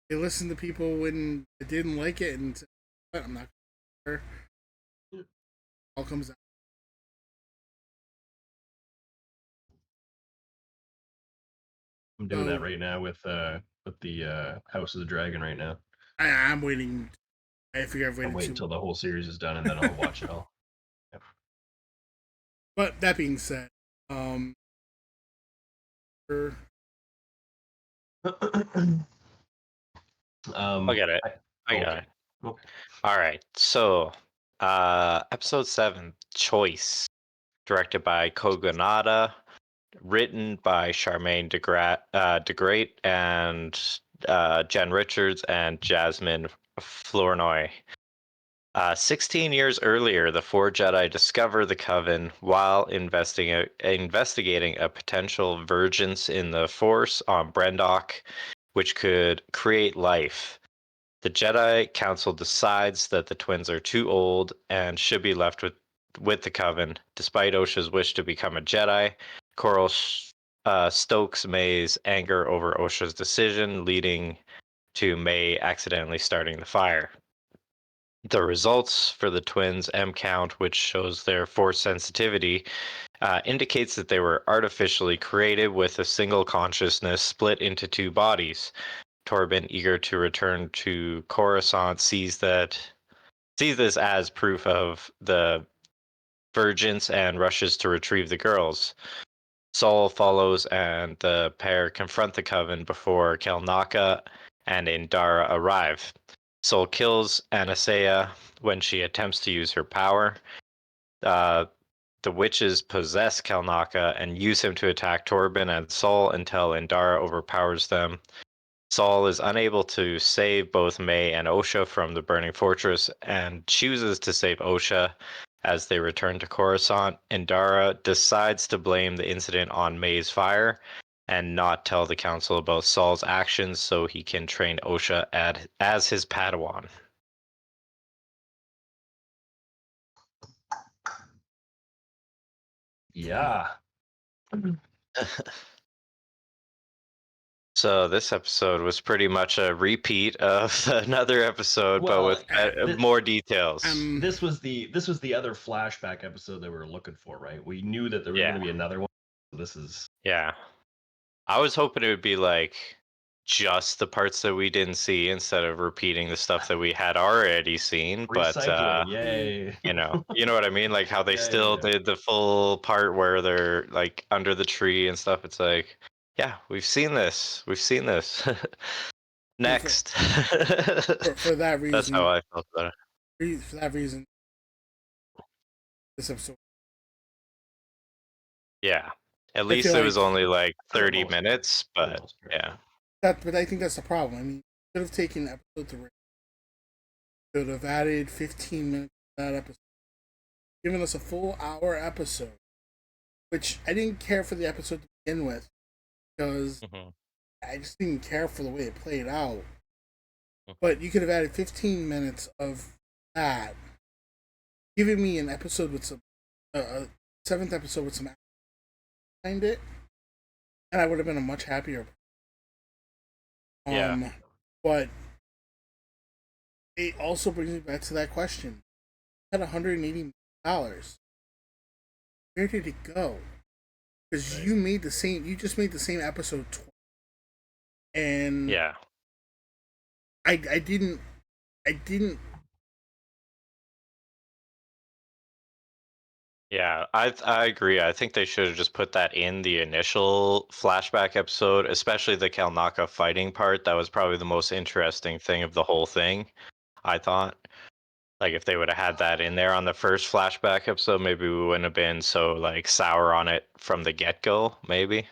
they listen to people when they didn't like it, and but I'm not sure. All comes out. I'm doing So, that right now with the House of the Dragon right now. I'm waiting. I figure I've I'm waited waiting too. until the whole series is done and then I'll watch it all. But that being said, for I'll get it. I got okay. it. Okay. All right. So, episode 7, Choice, directed by Kogonada, written by Charmaine DeGrate and Jen Richards and Jasmine Flournoy. 16 years earlier, the four Jedi discover the Coven while investigating a potential vergence in the Force on Brendok, which could create life. The Jedi Council decides that the twins are too old and should be left with the Coven, despite Osha's wish to become a Jedi. Coral stokes May's anger over Osha's decision, leading to May accidentally starting the fire. The results for the twins' M count, which shows their force sensitivity, indicates that they were artificially created with a single consciousness split into two bodies. Torben, eager to return to Coruscant, sees this as proof of the vergence and rushes to retrieve the girls. Saul follows, and the pair confront the Coven before Kelnaka and Indara arrive. Saul kills Anasea when she attempts to use her power. The witches possess Kelnaka and use him to attack Torben and Saul until Indara overpowers them. Saul is unable to save both May and Osha from the burning fortress and chooses to save Osha as they return to Coruscant. Indara decides to blame the incident on May's fire and not tell the council about Saul's actions so he can train Osha as his Padawan. Yeah. So this episode was pretty much a repeat of another episode, but with more details. This was the other flashback episode that we were looking for, right? We knew that there was going to be another one. This is I was hoping it would be like just the parts that we didn't see instead of repeating the stuff that we had already seen. But recycling. Yay! you know what I mean? Like how they did the full part where they're like under the tree and stuff. It's like, yeah, we've seen this. Next. for that reason, that's how I felt about it. For that reason, this episode. Yeah. At least it was only like 30 minutes, but yeah. But I think that's the problem. I mean, could have taken episode 3, could have added 15 minutes to that episode, given us a full hour episode, which I didn't care for the episode to begin with because I just didn't care for the way it played out. But you could have added 15 minutes of that, giving me an episode with some, a 7th episode with some action behind it, and I would have been a much happier. But it also brings me back to that question. At $180 million, where did it go? Because you just made the same episode twice, and I didn't. Yeah, I agree. I think they should have just put that in the initial flashback episode, especially the Kelnaka fighting part. That was probably the most interesting thing of the whole thing, I thought. Like if they would have had that in there on the first flashback episode, maybe we wouldn't have been so like sour on it from the get-go, maybe.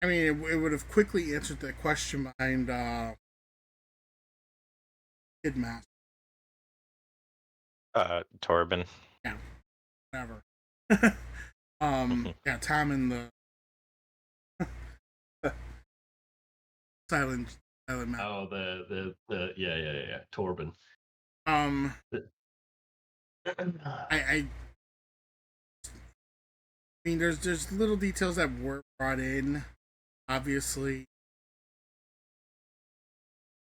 I mean, it would have quickly answered that question behind Kid Master. Torben. Yeah, whatever. Yeah, Tom and the silent master. Oh, the yeah, Torben. I mean, there's little details that were brought in. Obviously,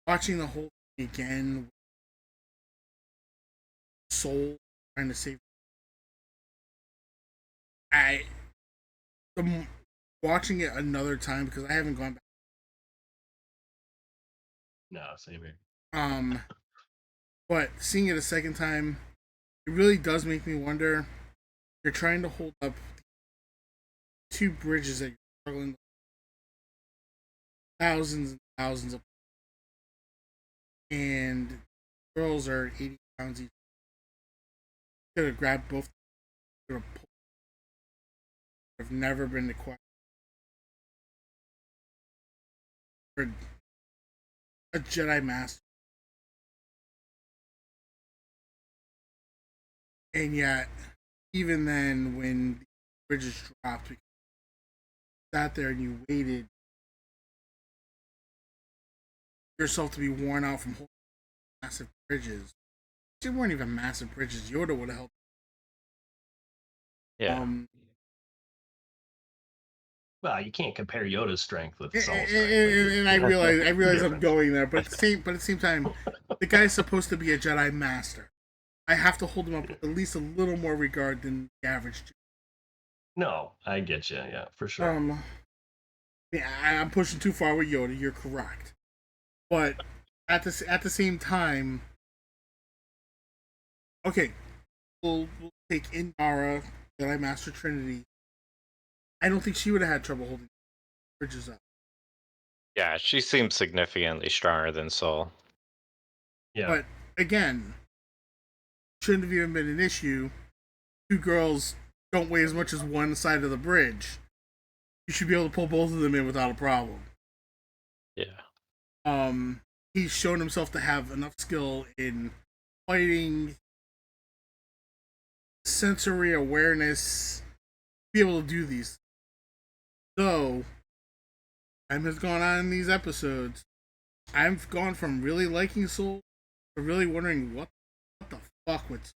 watching the whole thing again, Soul trying to save. I watching it another time because I haven't gone back. No, same here. But seeing it a second time, it really does make me wonder. You're trying to hold up two bridges that you're struggling thousands and thousands of, and girls are 80 pounds each. Could have grabbed both. Could have pulled. Have never been the question for a Jedi Master. And yet, even then, when the bridges dropped, you sat there and you waited yourself to be worn out from holding massive bridges. They weren't even massive bridges. Yoda would have helped. Yeah. Well, you can't compare Yoda's strength with Saul's strength. And I realize I'm going there, but at the same time, the guy's supposed to be a Jedi Master. I have to hold him up with at least a little more regard than the average. No, I get you. Yeah, for sure. Yeah, I'm pushing too far with Yoda. You're correct, but at the same time, okay, we'll take Indara, Jedi Master Trinity. I don't think she would have had trouble holding bridges up. Yeah, she seems significantly stronger than Soul. Yeah. But again, shouldn't have even been an issue. Two girls don't weigh as much as one side of the bridge. You should be able to pull both of them in without a problem. Yeah. He's shown himself to have enough skill in fighting, sensory awareness, be able to do these. So, time has gone on in these episodes. I've gone from really liking Soul to really wondering what the fuck with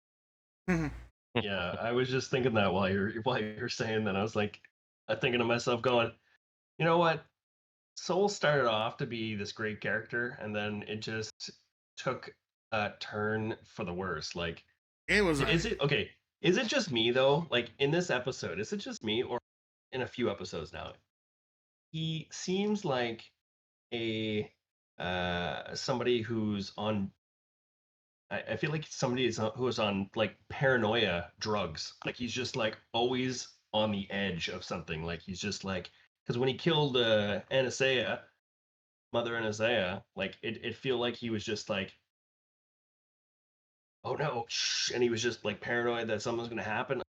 Soul. Yeah, I was just thinking that while you're saying that, I was like, I'm thinking to myself, going, you know what? Soul started off to be this great character, and then it just took a turn for the worse. Like, It was. is it okay? Is it just me though? Like in this episode, is it just me, or in a few episodes now, he seems like a somebody who's on. I feel like somebody who is on like paranoia drugs. Like he's just like always on the edge of something. Like he's just like, because when he killed Anastasia, Mother Anastasia, like it feel like he was just like, oh no, shh, and he was just like paranoid that something's gonna happen.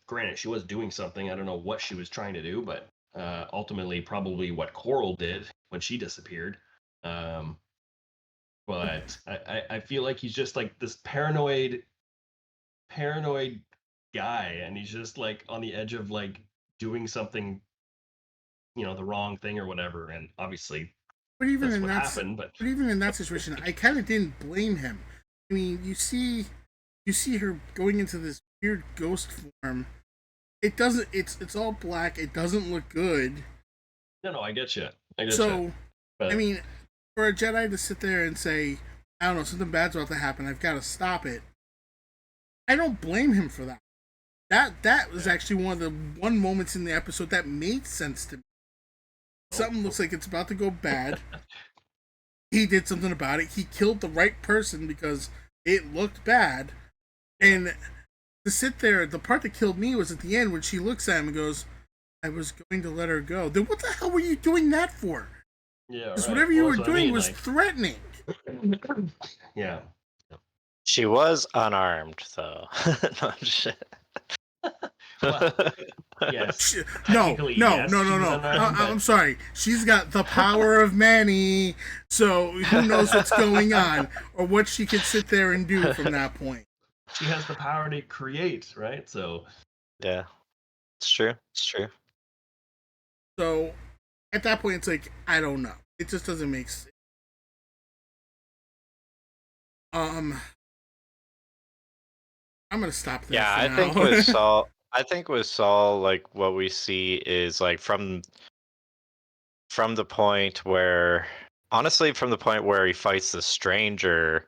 Granted, she was doing something. I don't know what she was trying to do, but ultimately probably what Coral did when she disappeared. But I feel like he's just like this paranoid guy, and he's just like on the edge of like doing something, the wrong thing or whatever. And obviously But even that's in what that, happened. But even in that situation, I kind of didn't blame him. I mean, you see her going into this weird ghost form. It doesn't. It's all black. It doesn't look good. no, I get you. So, But, I mean, for a Jedi to sit there and say, I don't know, something bad's about to happen. I've got to stop it. I don't blame him for that. That was actually one of the moments in the episode that made sense to me. Something looks like it's about to go bad. He did something about it. He killed the right person because it looked bad. And to sit there, the part that killed me was at the end when she looks at him and goes, I was going to let her go. Then what the hell were you doing that for? Yeah, Because right. whatever you Well, were that's what I doing mean, was like, threatening. yeah. She was unarmed, though. No, shit. Well, yes. No, Technically, no, yes, no, she no, was no. unarmed, but I'm sorry. She's got the power of many, so who knows what's going on or what she could sit there and do from that point. she has the power to create, right? So Yeah, it's true. It's true. So at that point, it's like I don't know. It just doesn't make sense. I'm gonna stop there Yeah, for I now. think with Saul, like what we see is like from the point where, honestly, from the point where he fights the stranger,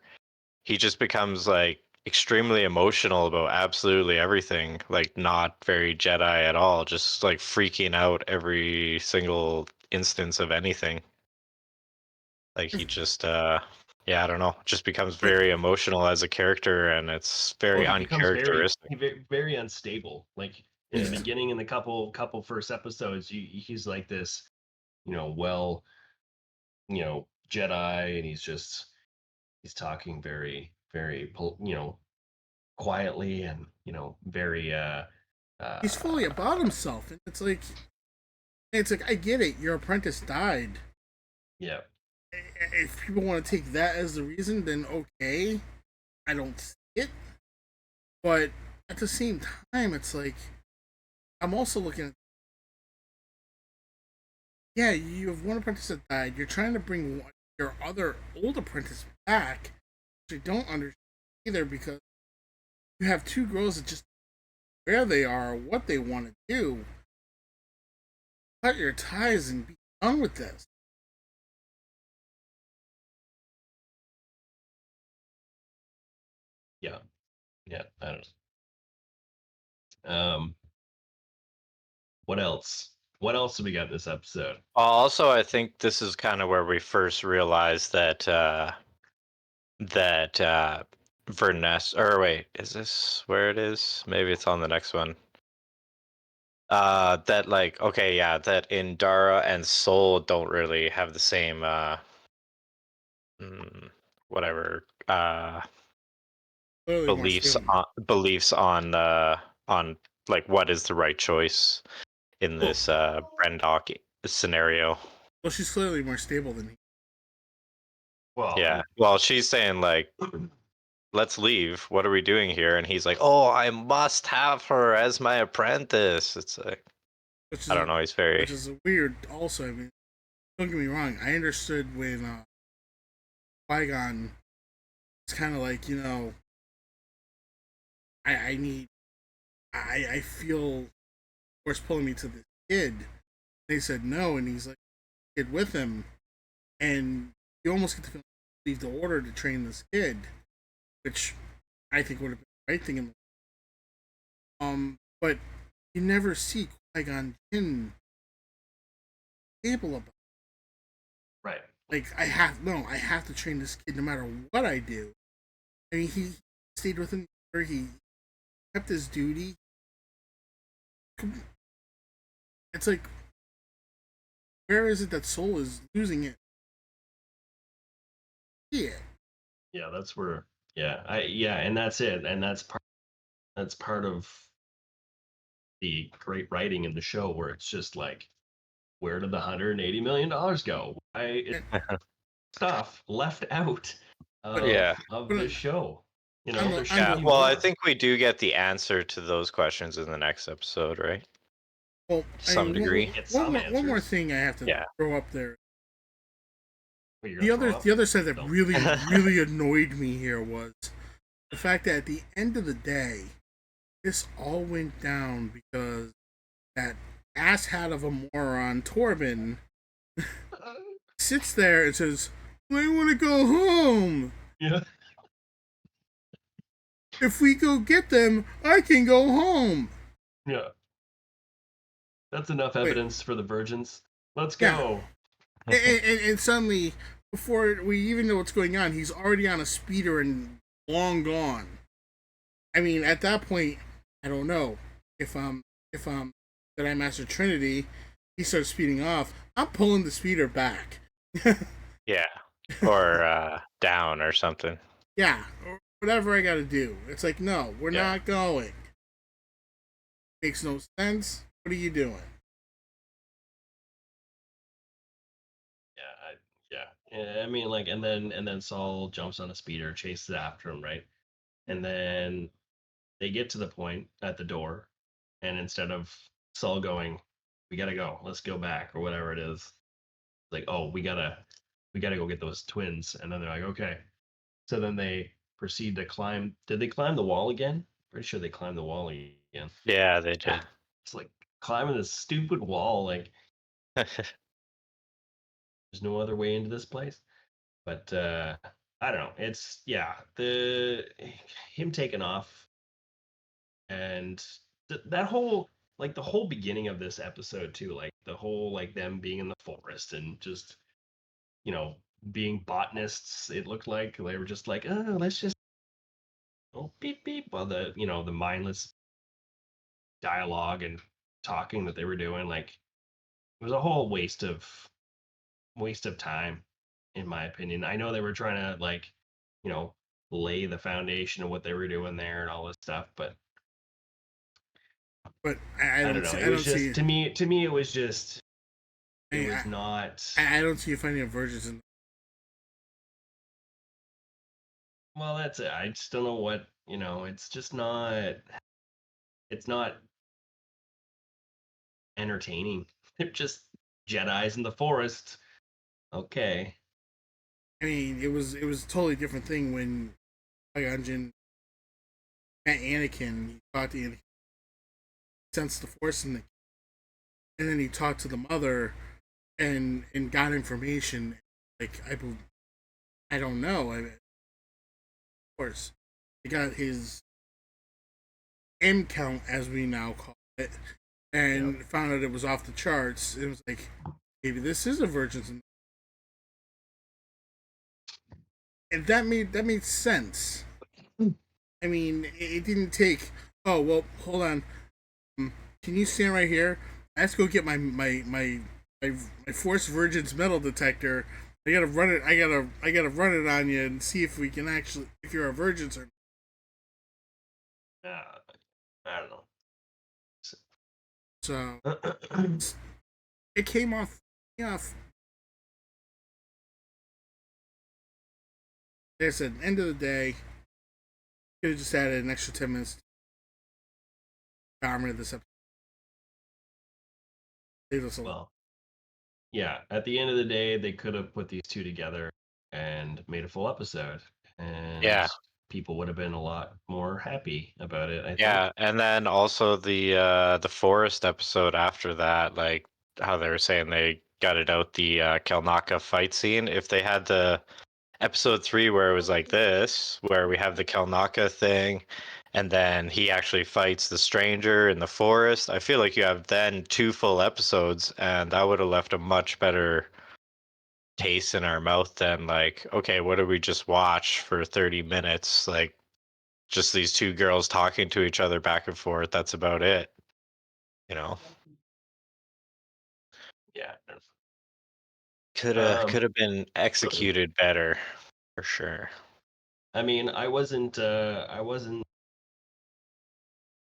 he just becomes like extremely emotional about absolutely everything, like not very Jedi at all, just like freaking out every single instance of anything. Like he just yeah, I don't know, just becomes very emotional as a character, and it's very he becomes uncharacteristic. very unstable. Like in the Yeah. beginning, in the couple first episodes, he's like this, Jedi, and he's talking very quietly, and very He's fully about himself, and it's like I get it. Your apprentice died. yeah. If people want to take that as the reason, then okay. I don't see it, but at the same time, it's like I'm also looking at. Yeah, you have one apprentice that died. You're trying to bring your other old apprentice back, which I don't understand either because you have two girls that just where they are, what they want to do. Cut your ties and be done with this. Yeah. Yeah. I don't know. What else? What else do we got in this episode? Also, I think this is kind of where we first realized that Verness, or wait, is this where it is? Maybe it's on the next one. That like, okay, yeah, that Indara and Soul don't really have the same whatever Clearly more beliefs stable. on like what is the right choice in this Brendock scenario. Well, she's clearly more stable than he. Well, Yeah. Well, she's saying like, let's leave. What are we doing here? And he's like, oh, I must have her as my apprentice. It's like, Which I is don't know. He's very, which is weird. Also, I mean, don't get me wrong. I understood when Qui-Gon it's kind of like I need I feel force pulling me to this kid. They said no, and he's like kid with him, and you almost get to feel leave the order to train this kid, which I think would have been the right thing. But you never see Qui-Gon Jinn able about. right. Like I have to train this kid no matter what I do. I mean, he stayed with him where he kept his duty. It's like, where is it that Soul is losing it? Yeah, Yeah, that's where. Yeah, and that's it, and that's part of the great writing in the show, where it's just like, where did the $180 million go? Stuff left out of yeah. this show. There should Yeah. be Well, I more. think we do get the answer to those questions in the next episode, right? well, To some degree. Get some one more answers. thing I have to Yeah. throw up there. What, you're The gonna other throw up? the other side that No. really annoyed me here was the fact that at the end of the day, this all went down because that asshat of a moron Torben sits there and says, "I want to go home. Yeah. If we go get them, I can go home." Yeah. That's enough evidence for the virgins. Let's Yeah. go. And suddenly, before we even know what's going on, he's already on a speeder and long gone. I mean, at that point, I don't know if Jedi Master Trinity, he starts speeding off. I'm pulling the speeder back. Yeah. Or down or something. Yeah, whatever I gotta do. It's like, no, we're not going. Makes no sense. What are you doing? Yeah, I mean, like, and then Saul jumps on a speeder, chases after him, right? And then they get to the point at the door, and instead of Saul going, "We gotta go, let's go back," or whatever it is, like, "Oh, we gotta go get those twins," and then they're like, "Okay." So then they proceed to climb. Did they climb the wall again? Pretty sure they climbed the wall again. Yeah, they did. It's like climbing this stupid wall. Like, there's no other way into this place. But I don't know. It's the him taking off and that whole like the whole beginning of this episode too, like the whole like them being in the forest and just you know being botanists. It looked like they were just like, oh, let's just beep beep while the the mindless dialogue and talking that they were doing. Like it was a whole waste of time, in my opinion. I know they were trying to like, you know, lay the foundation of what they were doing there and all this stuff, but But I I don't don't know. see. It I was don't just see. to me it was just it I, was not I don't see you finding a virgins in. well, that's it. I just don't know what, it's just not entertaining. They're just Jedi's in the forest. Okay. I mean, it was a totally different thing when Qui-Gon met Anakin. He talked to Anakin, sensed the Force in the, and then he talked to the mother, and got information. Like I don't know. Of course, he got his M count, as we now call it, Yep. and found out it was off the charts. It was like, maybe this is a virgin, and that made sense. I mean, it didn't take. Oh well, hold on. Can you stand right here? Let's go get my Force Virgins metal detector. I gotta run it. I gotta run it on you and see if we can actually if you're a virgin or. I don't So know. it came off. Off. Like I said, end of the day, could have just added an extra 10 minutes to dominate this episode. Save us a lot. Well, yeah, at the end of the day, they could have put these two together and made a full episode, and Yeah. people would have been a lot more happy about it, I think. Yeah, and then also the forest episode after that, like how they were saying they gutted out the Kelnaka fight scene. If they had the episode 3 where it was like this, where we have the Kelnaka thing, and then he actually fights the stranger in the forest, I feel like you have then 2 full episodes, and that would have left a much better taste in our mouth than like, okay, what did we just watch for 30 minutes? Like just these two girls talking to each other back and forth. That's about it. You know, Yeah. could have been executed better for sure. I mean, I wasn't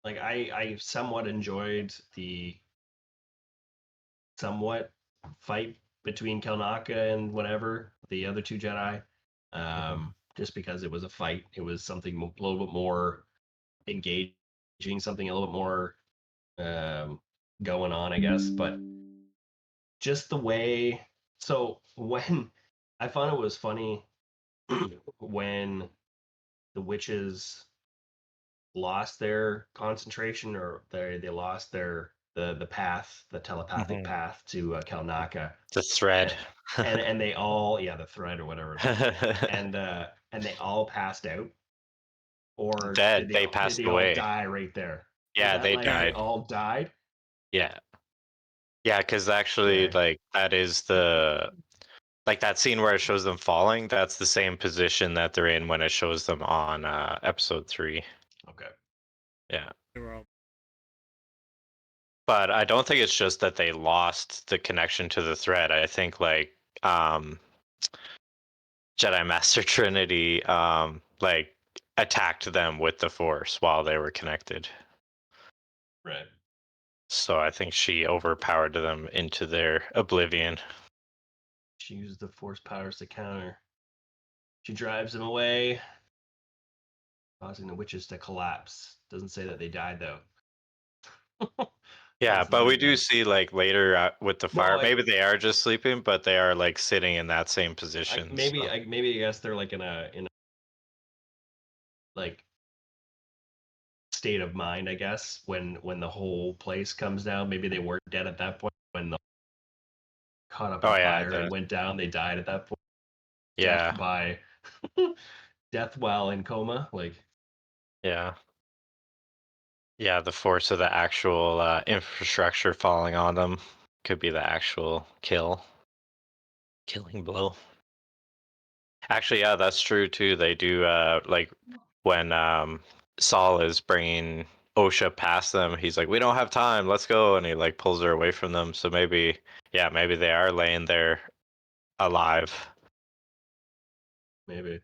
like I somewhat enjoyed the somewhat fight between Kelnaka and whatever the other two Jedi. Just because it was a fight, it was something a little bit more engaging, something a little bit more going on, I guess. But just the way, so when I found it was funny when the witches lost their concentration or they lost the path, the telepathic Mhm. path to Kalnaka, The thread. and they all the thread or whatever, and they all passed out, or Dead. They did passed they all away. die right there? Was Yeah, that they like they died. all died? Yeah. Yeah, because actually, Okay. like, that is the. Like, that scene where it shows them falling, that's the same position that they're in when it shows them on episode 3. Okay. Yeah. They were all. But I don't think it's just that they lost the connection to the thread. I think, like, Jedi Master Trinity, like, attacked them with the Force while they were connected. Right. So I think she overpowered them into their oblivion. She used the Force powers to counter. She drives them away, causing the witches to collapse. Doesn't say that they died though. Yeah, Doesn't but say we do that. see like later with the fire, No, maybe they are just sleeping, but they are like sitting in that same position. So. maybe I guess they're like in a like state of mind. I guess when the whole place comes down, maybe they weren't dead at that point. When the caught up in Oh yeah, fire and went down, they died at that point. yeah, Death by death while in coma. Like yeah, yeah. The force of the actual infrastructure falling on them could be the actual killing blow. Actually, yeah, that's true too. They do like when Saul is bringing Osha past them, he's like, "We don't have time. Let's go," and he like pulls her away from them. So maybe, yeah, maybe they are laying there alive. maybe.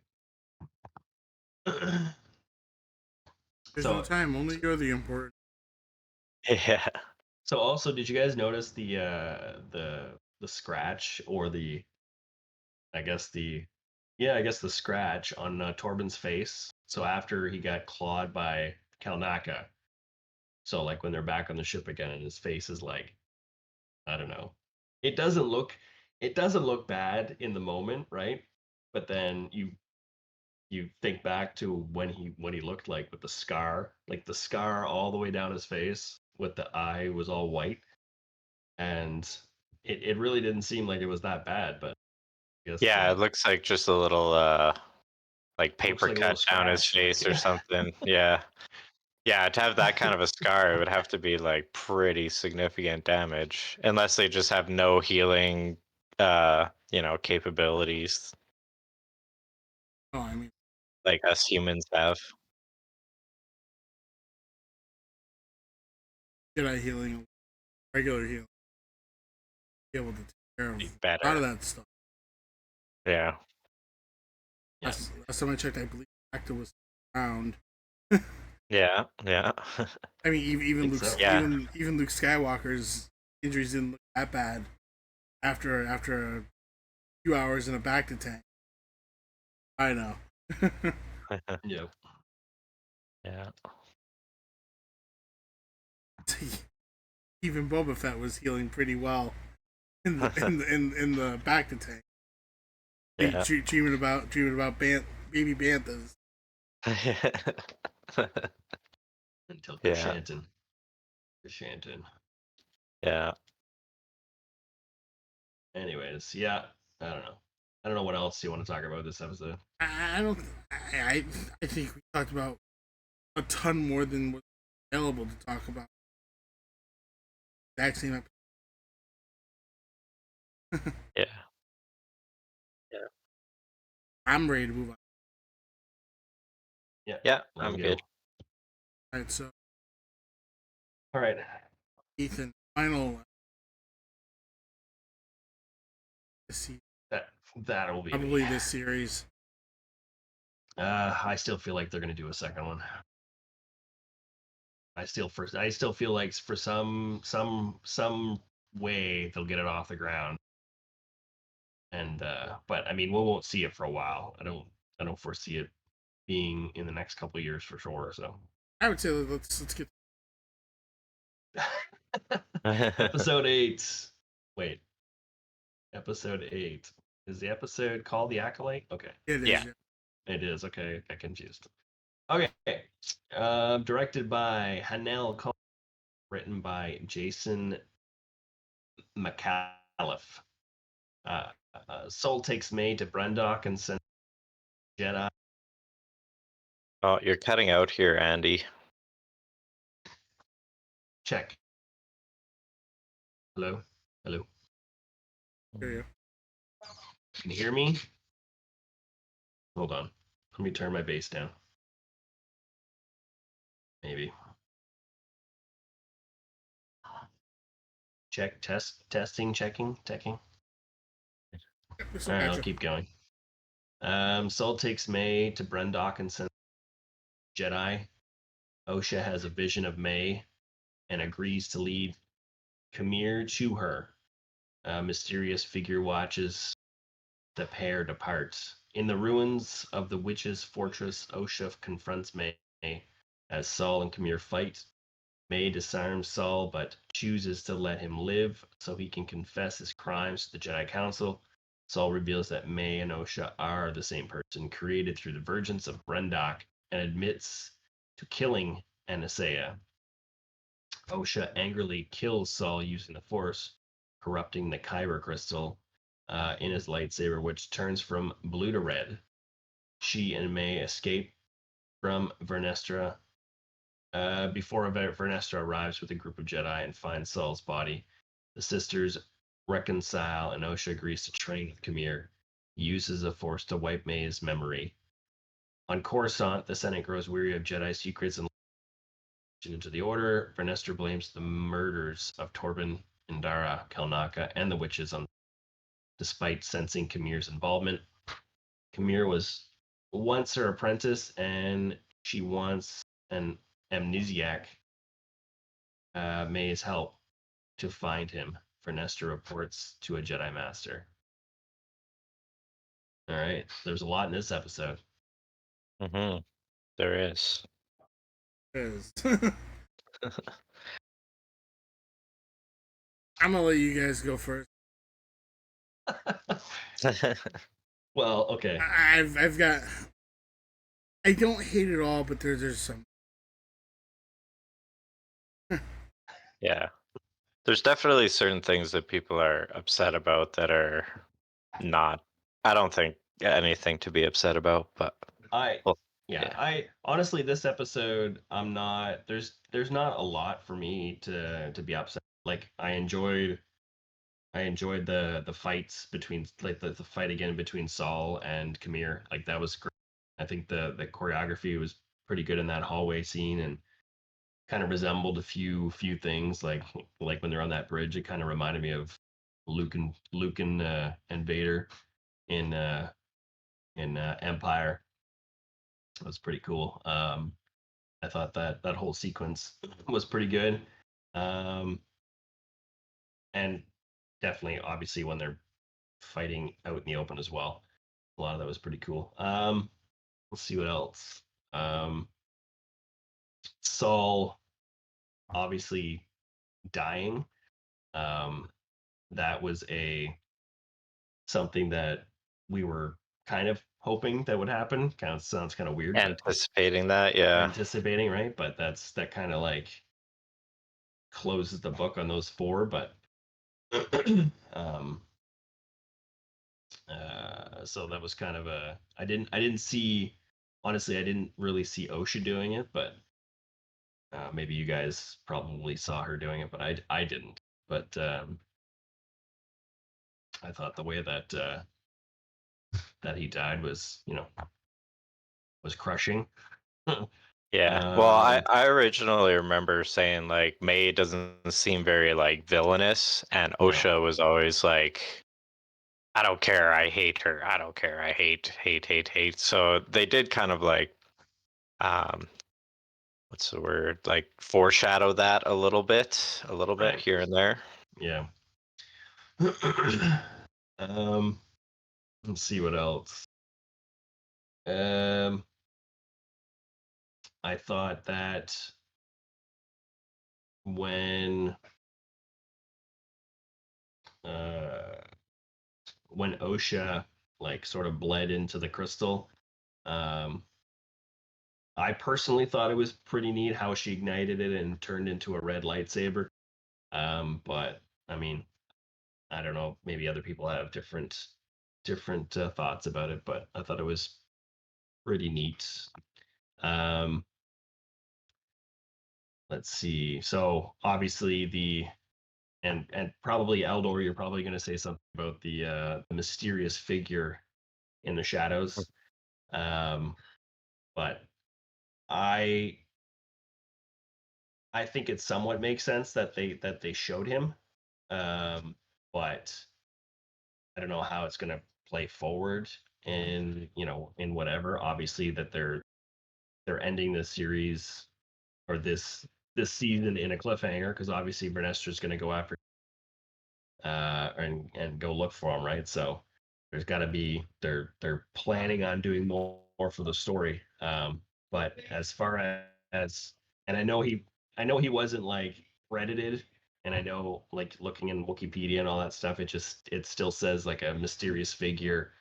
There's no So time. Only you're the important. Yeah. so also, did you guys notice the scratch or I guess the I guess the scratch on Torben's face? So after he got clawed by Kalnaka, so like when they're back on the ship again, and his face is like, I don't know. It doesn't look bad in the moment, right? But then you think back to when he looked like with the scar all the way down his face, with the eye was all white, and it really didn't seem like it was that bad, but I guess Yeah, it looks like just a little like looks paper like a little cut down his scratch. face or something. Yeah. Yeah, to have that kind of a scar, it would have to be like pretty significant damage, unless they just have no healing, capabilities No, I mean, like us humans have. Jedi healing, regular healing, be able to take care of Be a lot better. of that stuff. Yeah. Yeah. Last time I checked, I believe Acta was around. Yeah. Yeah. I mean, even Think Luke, so. Yeah. even Luke Skywalker's injuries didn't look that bad after a few hours in a bacta tank. I know. Yep. Yeah. Even Boba Fett was healing pretty well in the bacta tank. Yeah. Dreaming about baby banthas. Until Yeah. Krishantin. Yeah. Anyways, yeah, I don't know. I don't know what else you want to talk about this episode. I don't. I think we talked about a ton more than what's available to talk about. Exact same episode. Yeah. Yeah. I'm ready to move on. Yeah. Yeah. Let I'm me go. good. All right, so All right. Ethan, final. See, That'll be probably me. this series. I still feel like they're gonna do a second one. I still feel like for some way they'll get it off the ground. And but I mean we won't see it for a while. I don't foresee it being in the next couple of years for sure. So I would say let's get. episode 8. Wait, episode 8. Is the episode called The Acolyte? Okay. It is. Yeah. Yeah. It is. Okay, I got confused. Okay. Directed by Hanel Cohen, written by Jason McAuliffe. Soul takes May to Brendok and sends Jedi. Oh, you're cutting out here, Andy. Check. Hello? Hello? Yeah. Can you hear me? Hold on. Let me turn my bass down. Maybe. Check, testing, checking. Yeah, All right, I'll keep going. Soul takes May to Brendok and sends Jedi. Osha has a vision of May and agrees to lead Kamir to her. A mysterious figure watches the pair depart. In the ruins of the witch's fortress, Osha confronts May as Saul and Kamir fight. May disarms Saul but chooses to let him live so he can confess his crimes to the Jedi Council. Saul reveals that May and Osha are the same person, created through the virgins of Brendock, and admits to killing Anastasia. Osha angrily kills Saul using the Force, corrupting the Kyber crystal in his lightsaber, which turns from blue to red. She and May escape from Vernestra before Vernestra arrives with a group of Jedi and finds Saul's body. The sisters reconcile, and Osha agrees to train with Kamir. He uses the Force to wipe May's memory. On Coruscant, the Senate grows weary of Jedi secrets and into the Order. Vernestra blames the murders of Torben, Indara, Kelnaka, and the witches on, despite sensing Kamir's involvement. Kamir was once her apprentice, and she wants an amnesiac May's help to find him. Vernestra reports to a Jedi Master. All right, there's a lot in this episode. Mm-hmm. There is. Is. I'm gonna let you guys go first. Well, okay. I've got. I don't hate it all, but there's some. Yeah. There's definitely certain things that people are upset about that are not, I don't think anything to be upset about, but well, yeah. I honestly, this episode, I'm not. There's not a lot for me to be upset. Like I enjoyed the fights between, like, the fight again between Saul and Kamir. Like, that was great. I think the choreography was pretty good in that hallway scene, and kind of resembled a few things. Like when they're on that bridge, it kind of reminded me of Luke and Vader in Empire. It was pretty cool. I thought that whole sequence was pretty good. And definitely, obviously, when they're fighting out in the open as well, a lot of that was pretty cool. Let's see what else. Saul obviously dying. Um, that was a something that we were kind of hoping that would happen. Kind of sounds kind of weird, but Anticipating that, yeah. anticipating, right? But that kind of like closes the book on those four. But um, so that was kind of a I didn't see, honestly, I didn't really see Osha doing it, but maybe you guys probably saw her doing it, but I didn't. But I thought the way that he died was, was crushing. Yeah. Well, Um, I originally remember saying like May doesn't seem very like villainous, and no, OSHA was always like, I don't care, I hate her. I don't care, I hate. So they did kind of like um what's the word? Like foreshadow that a little bit right, here and there. yeah. um, let's see what else. Um, I thought that when uh when OSHA like sort of bled into the crystal, um, I personally thought it was pretty neat how she ignited it and turned into a red lightsaber. But I mean, I don't know. Maybe other people have different thoughts about it, but I thought it was pretty neat. Um, let's see. So obviously and probably Eldor, you're probably going to say something about the mysterious figure in the shadows. Um, but I I think it somewhat makes sense that they showed him. Um, but I don't know how it's going to play forward in whatever. Obviously that they're they're ending this series or this season in a cliffhanger because obviously Vernestra's going to go after and go look for him, right? So there's got to be they're planning on doing more for the story. But as far as and I know he wasn't like credited, and I know like looking in Wikipedia and all that stuff, it still says like a mysterious figure.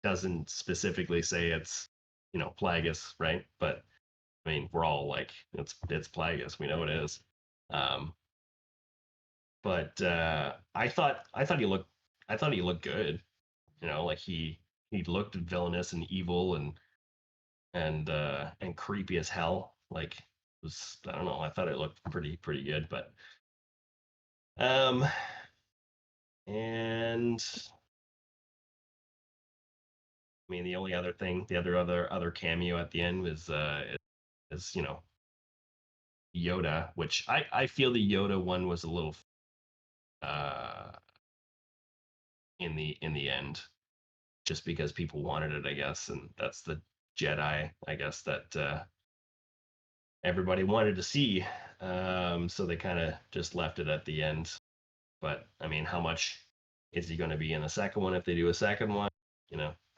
Doesn't specifically say it's Plagueis, right? But I mean, we're all like, it's Plagueis. We know it is. Um, but I thought he looked good. Like he looked villainous and evil and creepy as hell. Like it was I don't know. I thought it looked pretty good. But um and I mean the only other thing, the other cameo at the end is Yoda, which I feel the Yoda one was a little uh in the end, just because people wanted it, I guess, and that's the Jedi, I guess, that everybody wanted to see. So they kind of just left it at the end. But I mean, how much is he going to be in the second one if they do a second one?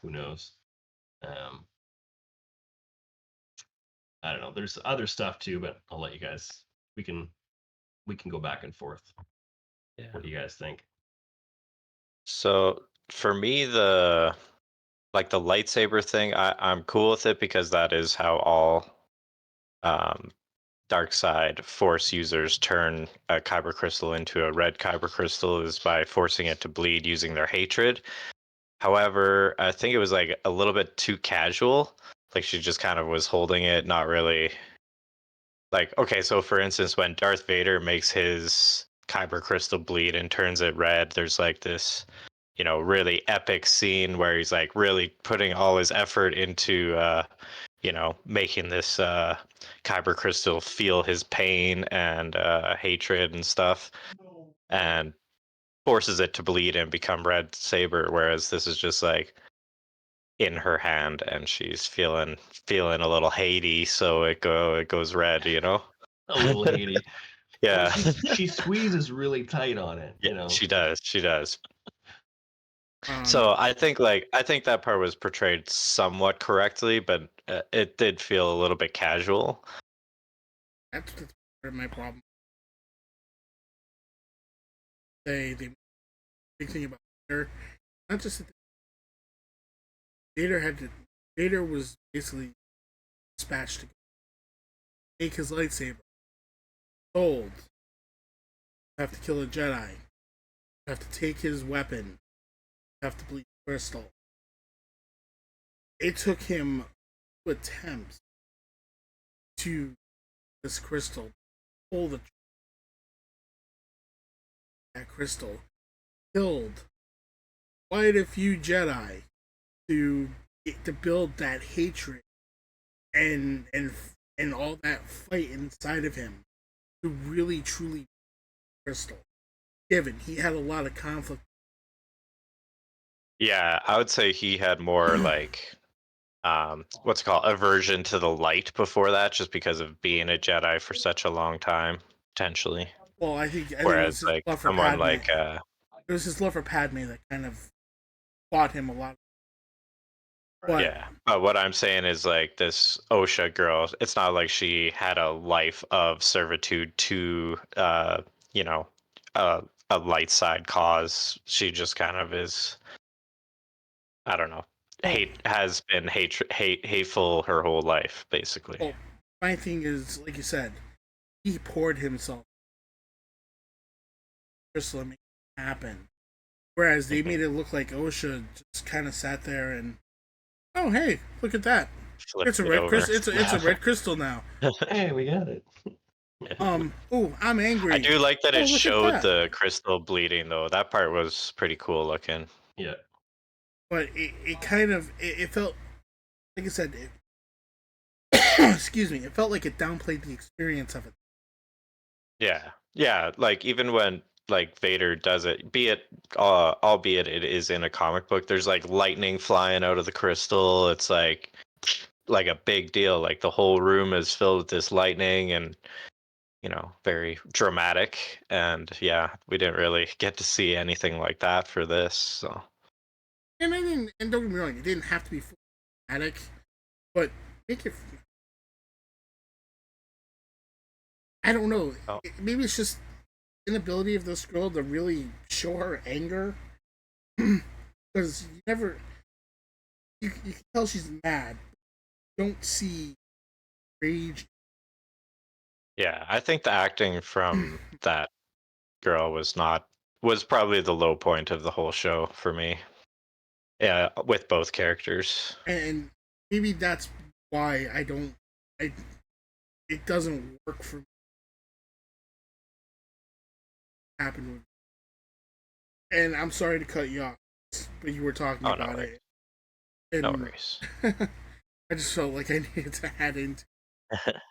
Who knows? Um, I don't know. There's other stuff too, but I'll let you guys. We can go back and forth. Yeah. What do you guys think? So for me, the lightsaber thing, I'm cool with it because that is how all um, dark side force users turn a kyber crystal into a red kyber crystal, is by forcing it to bleed using their hatred. However, I think it was like a little bit too casual. Like she just kind of was holding it, not really like, okay, so for instance, when Darth Vader makes his kyber crystal bleed and turns it red, there's like this, really epic scene where he's like really putting all his effort into making this kyber crystal feel his pain and hatred and stuff, and forces it to bleed and become red saber. Whereas this is just like in her hand, and she's feeling a little Haiti, so it goes red. A little Haiti. Well, Yeah, she squeezes really tight on it. yeah, she does. She does. Um, So I think that part was portrayed somewhat correctly, but it did feel a little bit casual. that's part of my problem. They big thing about Vader, not just that Vader had to. Vader was basically dispatched to make his lightsaber. Told, you have to kill a Jedi. You have to take his weapon. You have to bleed crystal. It took him 2 attempts to this crystal, pull that crystal, killed quite a few Jedi to build that hatred and all that fight inside of him to really truly crystal. Given he had a lot of conflict. Yeah, I would say he had more like what's it called, aversion to the light before that, just because of being a Jedi for such a long time, potentially. Well, I think it Whereas was his like love for someone Padme. like It was his love for Padme that kind of bought him a lot. But yeah, but what I'm saying is like this Osha girl, it's not like she had a life of servitude to you know, a light side cause. She just kind of is, I don't know, well, has been hateful her whole life, basically. well, my thing is, like you said, he poured himself crystal and made it happen. Whereas they made it look like Osha just kind of sat there and, oh hey, look at that, Flipped it's a it red over. crystal. It's a red crystal now. Hey, we got it. Oh, I'm angry. I do like that Oh, it look at showed that. the crystal bleeding though. That part was pretty cool looking. Yeah. But it kind of it felt like I said. Excuse me. It felt like it downplayed the experience of it. Yeah. Yeah, like even when like Vader does it, be it albeit it is in a comic book, there's like lightning flying out of the crystal. It's like like a big deal. Like the whole room is filled with this lightning and, very dramatic. And yeah, we didn't really get to see anything like that for this. So And I didn't. And don't get me wrong, it didn't have to be full dramatic, but make it. I don't know. oh, Maybe it's just inability of this girl to really show her anger, because you never. You can tell she's mad. You don't see rage. yeah, I think the acting from that girl was probably the low point of the whole show for me. Yeah, with both characters. And maybe that's why I don't. I it doesn't work for me. Happen with. And I'm sorry to cut you off, but you were talking Oh, no about worries. it, No and worries. I just felt like I needed to add into.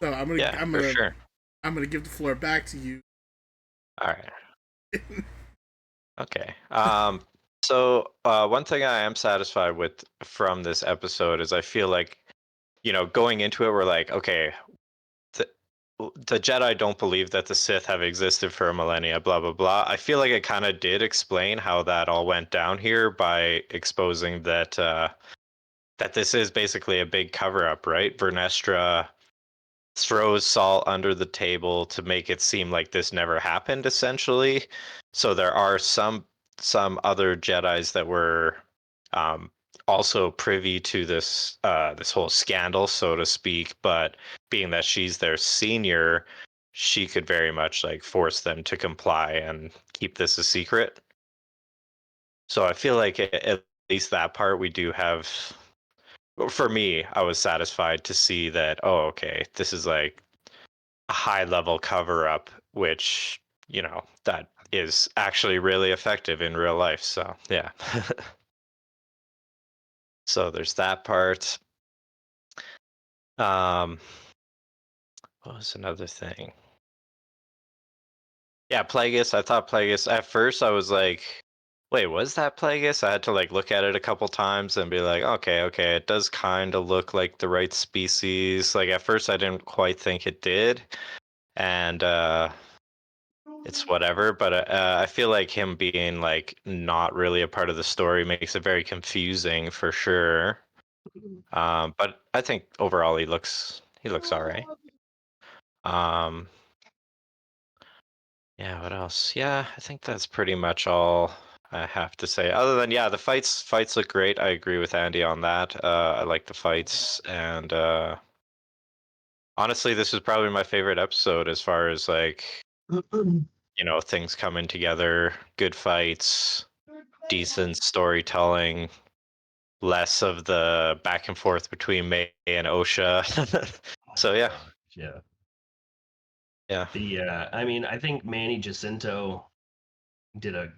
So Yeah, for sure. I'm gonna give the floor back to you. All right. Okay. So one thing I am satisfied with from this episode is I feel like, going into it, we're like, okay, the, the Jedi don't believe that the Sith have existed for a millennia, blah, blah, blah. I feel like it kind of did explain how that all went down here by exposing that this is basically a big cover up, right? Vernestra throws salt under the table to make it seem like this never happened, essentially. So there are some other Jedis that were um, also privy to this whole scandal, so to speak. But being that she's their senior, she could very much like force them to comply and keep this a secret. So I feel like at least that part we do have. For me, I was satisfied to see that. Oh, okay, this is like a high level cover up, which, that is actually really effective in real life. So, yeah. So there's that part. Um, what was another thing? Yeah, Plagueis. I thought Plagueis at first I was like, wait, was that Plagueis? I had to like look at it a couple times and be like, okay, it does kind of look like the right species. Like at first I didn't quite think it did. And it's whatever, but I feel like him being like not really a part of the story makes it very confusing for sure. But I think overall he looks all right. Um, yeah, what else? Yeah, I think that's pretty much all I have to say. Other than, yeah, the fights look great. I agree with Andy on that. I like the fights, and honestly, this is probably my favorite episode as far as like, things coming together, good fights, decent storytelling, less of the back and forth between May and Osha. So yeah, Yeah. yeah, I mean, I think Manny Jacinto did a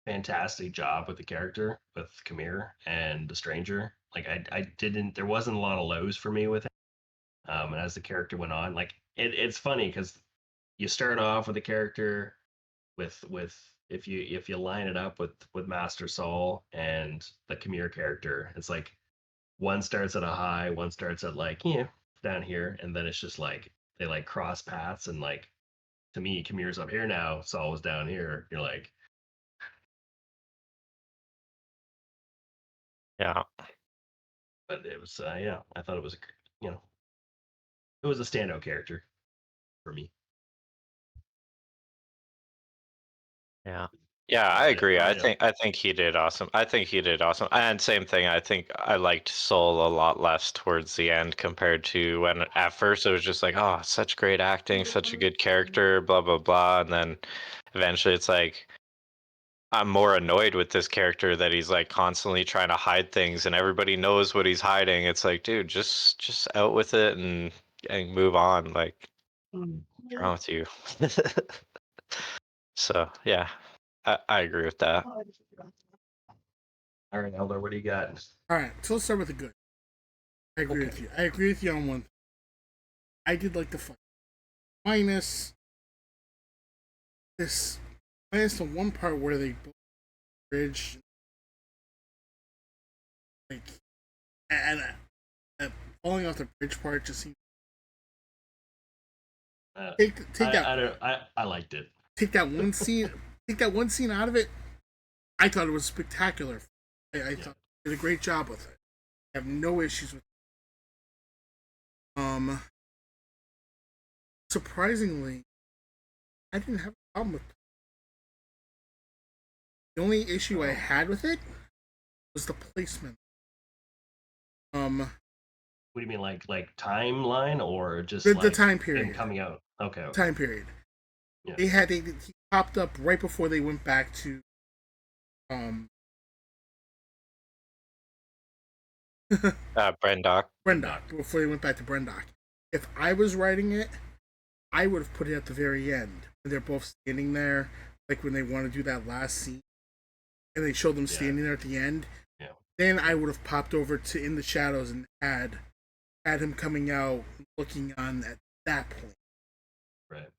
fantastic job with the character with Kamir and the stranger. Like I didn't there wasn't a lot of lows for me with it. And as the character went on, like it's funny because you start off with a character with if you line it up with Master Saul and the Kamir character, it's like one starts at a high, one starts at like, down here, and then it's just like they like cross paths and like to me, Kamir's up here now, Saul was down here. You're like, yeah, but it was yeah, I thought it was you know it was a standout character for me. yeah. Yeah, I But agree. I I think I think he did awesome. I think he did awesome. And same thing, I think I liked Soul a lot less towards the end compared to when at first it was just like, oh, such great acting, such a good character, blah blah blah. And then eventually it's like I'm more annoyed with this character that he's like constantly trying to hide things and everybody knows what he's hiding. It's like, dude, just out with it and move on. Like, what's wrong with you? So yeah, I agree with that. all right, Elder, what do you got? All right, so let's start with the good. I agree with Okay. you. I agree with you on one thing. I did like the fight. Minus this, minus the one part where they built the bridge, like, and falling off the bridge part just seemed Uh, take that I don't. I liked it. take that one scene take that one scene out of it. I thought it was spectacular. I thought they did a great job with it. I have no issues with it. Surprisingly, I didn't have a problem with it. The only issue I had with it was the placement. What do you mean, like timeline or just the like time him period. coming out? Okay. Time period. Yeah. He popped up right before they went back to Brendock. Brendock, before they went back to Brendock. If I was writing it, I would have put it at the very end when they're both standing there, like when they want to do that last scene, and they show them standing there at the end. Yeah. Then I would have popped over to In the Shadows and had him coming out, looking on at that point. Right.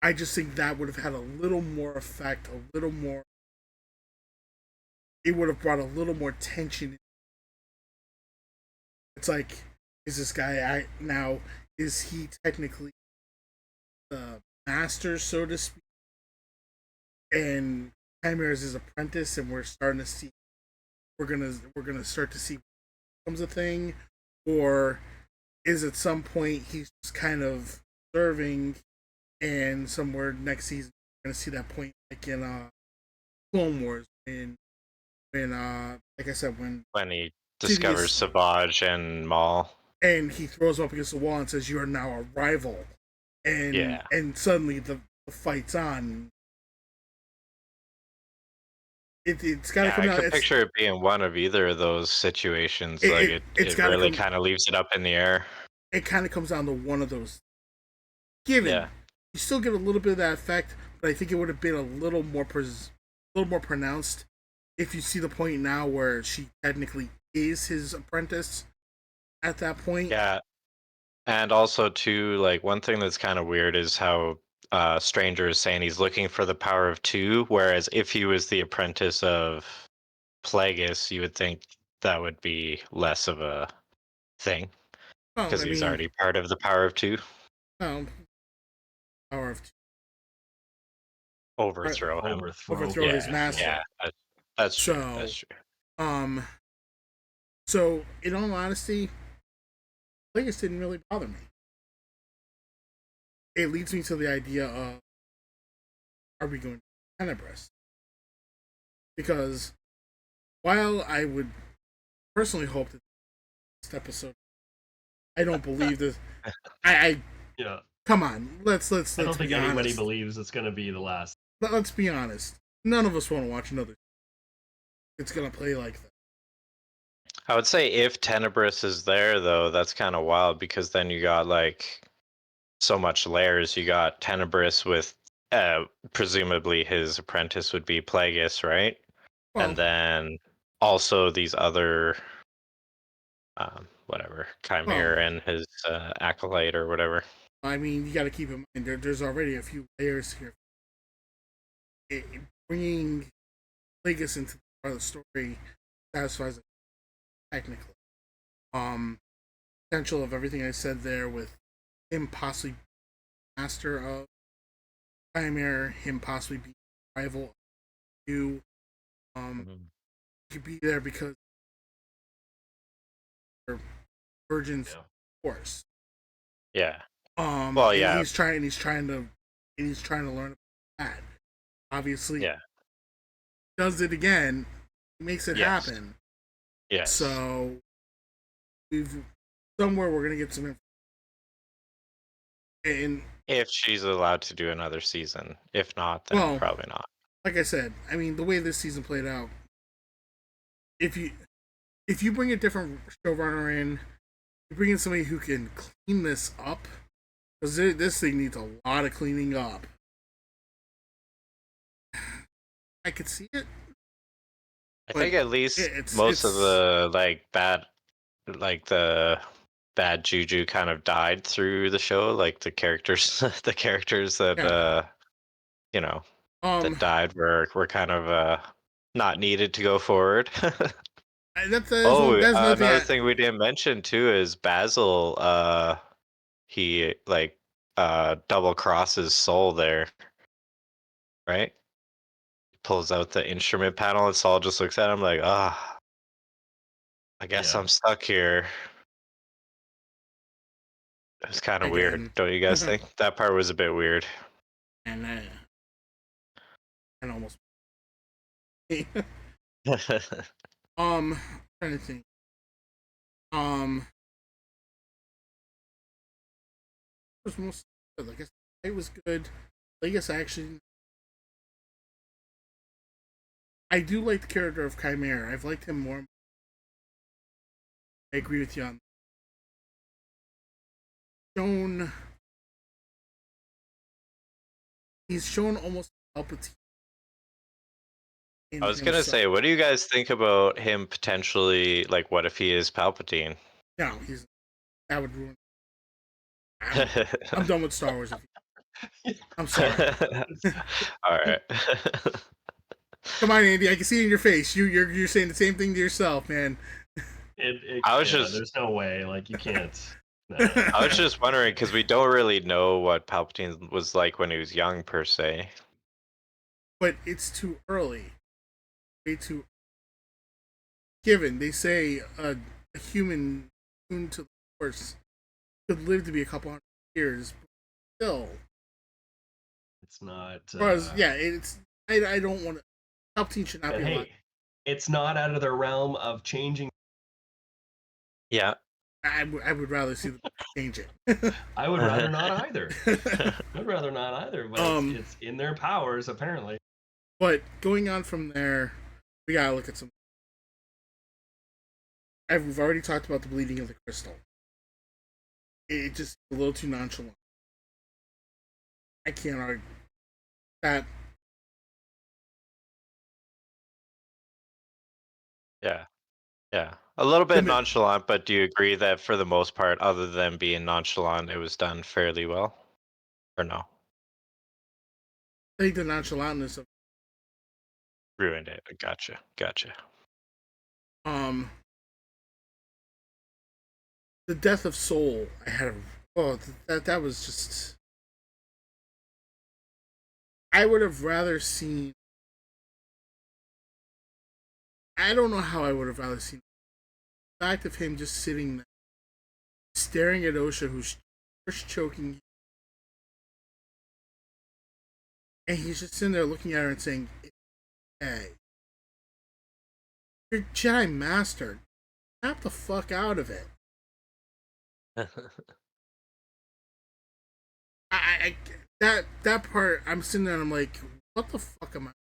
I just think that would have had a little more effect, a little more. It would have brought a little more tension. It's like, is this guy now? Is he technically the master, so to speak? And Chimera is his apprentice, and we're starting to see. We're gonna start to see becomes a thing, or is at some point he's just kind of serving, and somewhere next season we're gonna see that point like in Clone Wars when like I said when he discovers Savage and Maul, and he throws him up against the wall and says, "You are now a rival," and suddenly the fight's on. It's got to come I out. can picture it being one of either of those situations. It really kind of leaves it up in the air. It kind of comes down to one of those. Given you still get a little bit of that effect, but I think it would have been a little more pronounced if you see the point now where she technically is his apprentice at that point. Yeah, and also too, like one thing that's kind of weird is how Stranger is saying he's looking for the power of two, whereas if he was the apprentice of Plagueis, you would think that would be less of a thing because he's already part of the power of two. Power of two. Overthrow him. Overthrow his master. Yeah, that's true. That's true. So in all honesty, Plagueis didn't really bother me. It leads me to the idea of, are we going to Tenebris? Because while I would personally hope that this episode, I don't believe this. I come on, let's. I don't think anybody honest. believes it's going to be the last. But let's be honest. None of us want to watch another. It's going to play like that. I would say if Tenebris is there, though, that's kind of wild because then you got like so much layers. You got Tenebris with presumably his apprentice would be Plagueis, right? Well, and then also these other whatever Chimera and his Acolyte or whatever. I mean, you got to keep in mind there's already a few layers here. Bringing Plagueis into the part of the story satisfies it technically. Potential of everything I said there with him possibly master of Chimera, him possibly being rival of you. He could be there because Virgin's force. Yeah. Well, yeah. He's trying to learn about that. Obviously, does it again, makes it happen. Yes. So we're gonna get some information. And if she's allowed to do another season, if not, then probably not. Like I said, I mean the way this season played out, if you bring a different showrunner in, you bring in somebody who can clean this up, because this thing needs a lot of cleaning up. I could see it. I think at least most of the the bad juju kind of died through the show. Like the characters, that that died were kind of not needed to go forward. That's nothing. Another thing we didn't mention too is Basil. He like double crosses Soul there, right? Pulls out the instrument panel and Saul just looks at him like, I guess I'm stuck here. It was kind of weird, Again. don't you guys think? That part was a bit weird. And almost. Trying to think. It was most good. Like I said, it was good. I guess I do like the character of Chimera. I've liked him more. I agree with you on that. He's shown almost Palpatine. I was gonna say, what do you guys think about him potentially, like, what if he is Palpatine? No, that would ruin. I'm done with Star Wars. I'm sorry. All right. Come on, Andy. I can see it in your face. You're saying the same thing to yourself, man. There's no way. Like, you can't. No. I was just wondering because we don't really know what Palpatine was like when he was young, per se. But it's too early. Way too. Given they say a human tuned to the Force could live to be a couple hundred years, but still. It's not. It's. I don't want to. Palpatine should not be alive. It's not out of the realm of changing. Yeah. I would rather see them change it. I would rather not either. I'd rather not either, but it's in their powers, apparently. But going on from there, we gotta look at some. We've already talked about the bleeding of the crystal. It just a little too nonchalant. I can't argue that. Yeah. A little bit nonchalant, but do you agree that for the most part, other than being nonchalant, it was done fairly well? Or no? I think the nonchalantness of ruined it. Gotcha. The death of Soul. That was just. I would have rather seen. I don't know how I would have rather seen the fact of him just sitting there, staring at Osha, who's first choking, and he's just sitting there looking at her and saying, "Hey, you're Jedi Master. Snap the fuck out of it." That part, I'm sitting there and I'm like, what the fuck am I?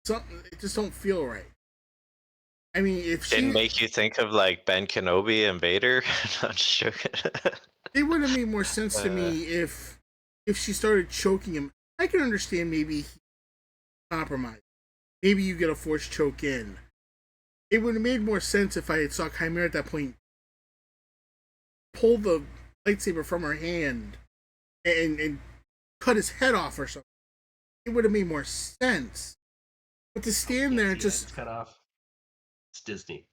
Something, it just don't feel right. I mean, if she didn't make you think of like Ben Kenobi and Vader, I'm just joking. It would have made more sense to me if she started choking him. I can understand maybe he compromised. Maybe you get a force choke in. It would have made more sense if I had saw Chimera at that point pull the lightsaber from her hand and cut his head off or something. It would have made more sense. But to stand there and just cut off. It's Disney.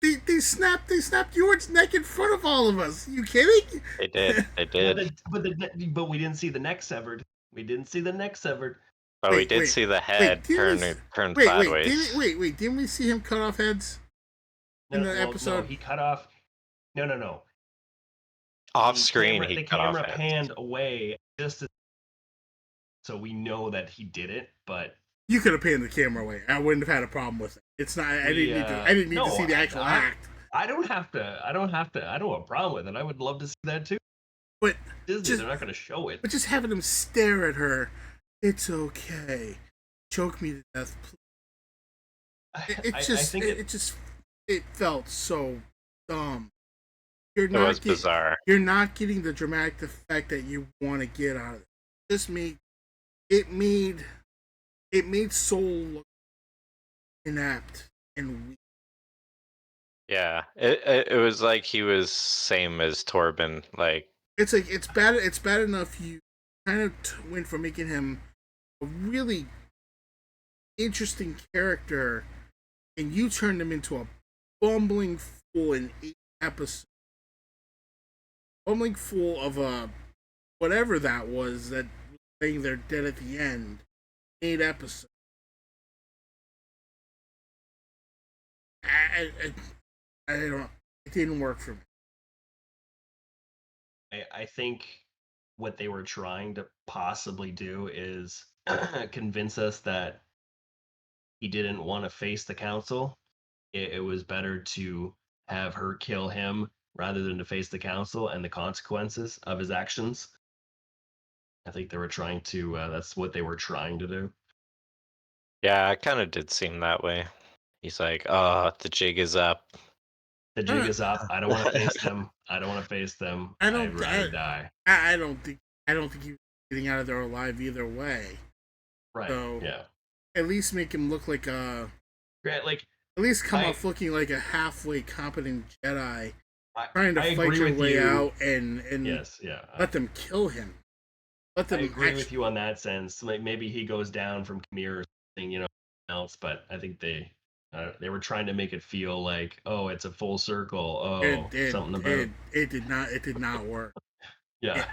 They snapped York's neck in front of all of us. You kidding? They did. But we didn't see the neck severed. But we did see the head turn sideways. Wait. Didn't we see him cut off heads in the episode? No, he cut off. No. Off screen, the camera panned away so we know that he did it. But you could have panned the camera away. I wouldn't have had a problem with it. It's not. I didn't need to see the actual act. I don't have to. I don't have a problem with it. I would love to see that too. But Disney, they're not going to show it. But just having him stare at her, it's okay. Choke me to death, please. It felt so dumb. It was bizarre. You're not getting the dramatic effect that you want to get out of it. It made Soul look inept and weak. Yeah, it was like he was same as Torben. Like it's bad. It's bad enough you kind of went from making him a really interesting character, and you turned him into a bumbling fool in 8 episodes. Bumbling fool of a whatever that was that was saying they're dead at the end. 8 episodes. I don't. It didn't work for me. I think what they were trying to possibly do is convince us that he didn't want to face the council. It was better to have her kill him rather than to face the council and the consequences of his actions. I think they were trying to. That's what they were trying to do. Yeah, it kind of did seem that way. He's like, "Oh, the jig is up." The jig is up. I don't want to face them. I don't want to face them. I I'd don't. rather die. I don't think. I don't think he was getting out of there alive either way. Right. So Yeah. at least make him look like a. Grant, like At least come off looking like a halfway competent Jedi, trying to I fight agree your with way you. out and Yes. Yeah. let them kill him. Let I them. agree with you on that sense. Like maybe he goes down from Khmer or something, else. But I think they were trying to make it feel like, oh, it's a full circle. Oh, something about It did not work. yeah.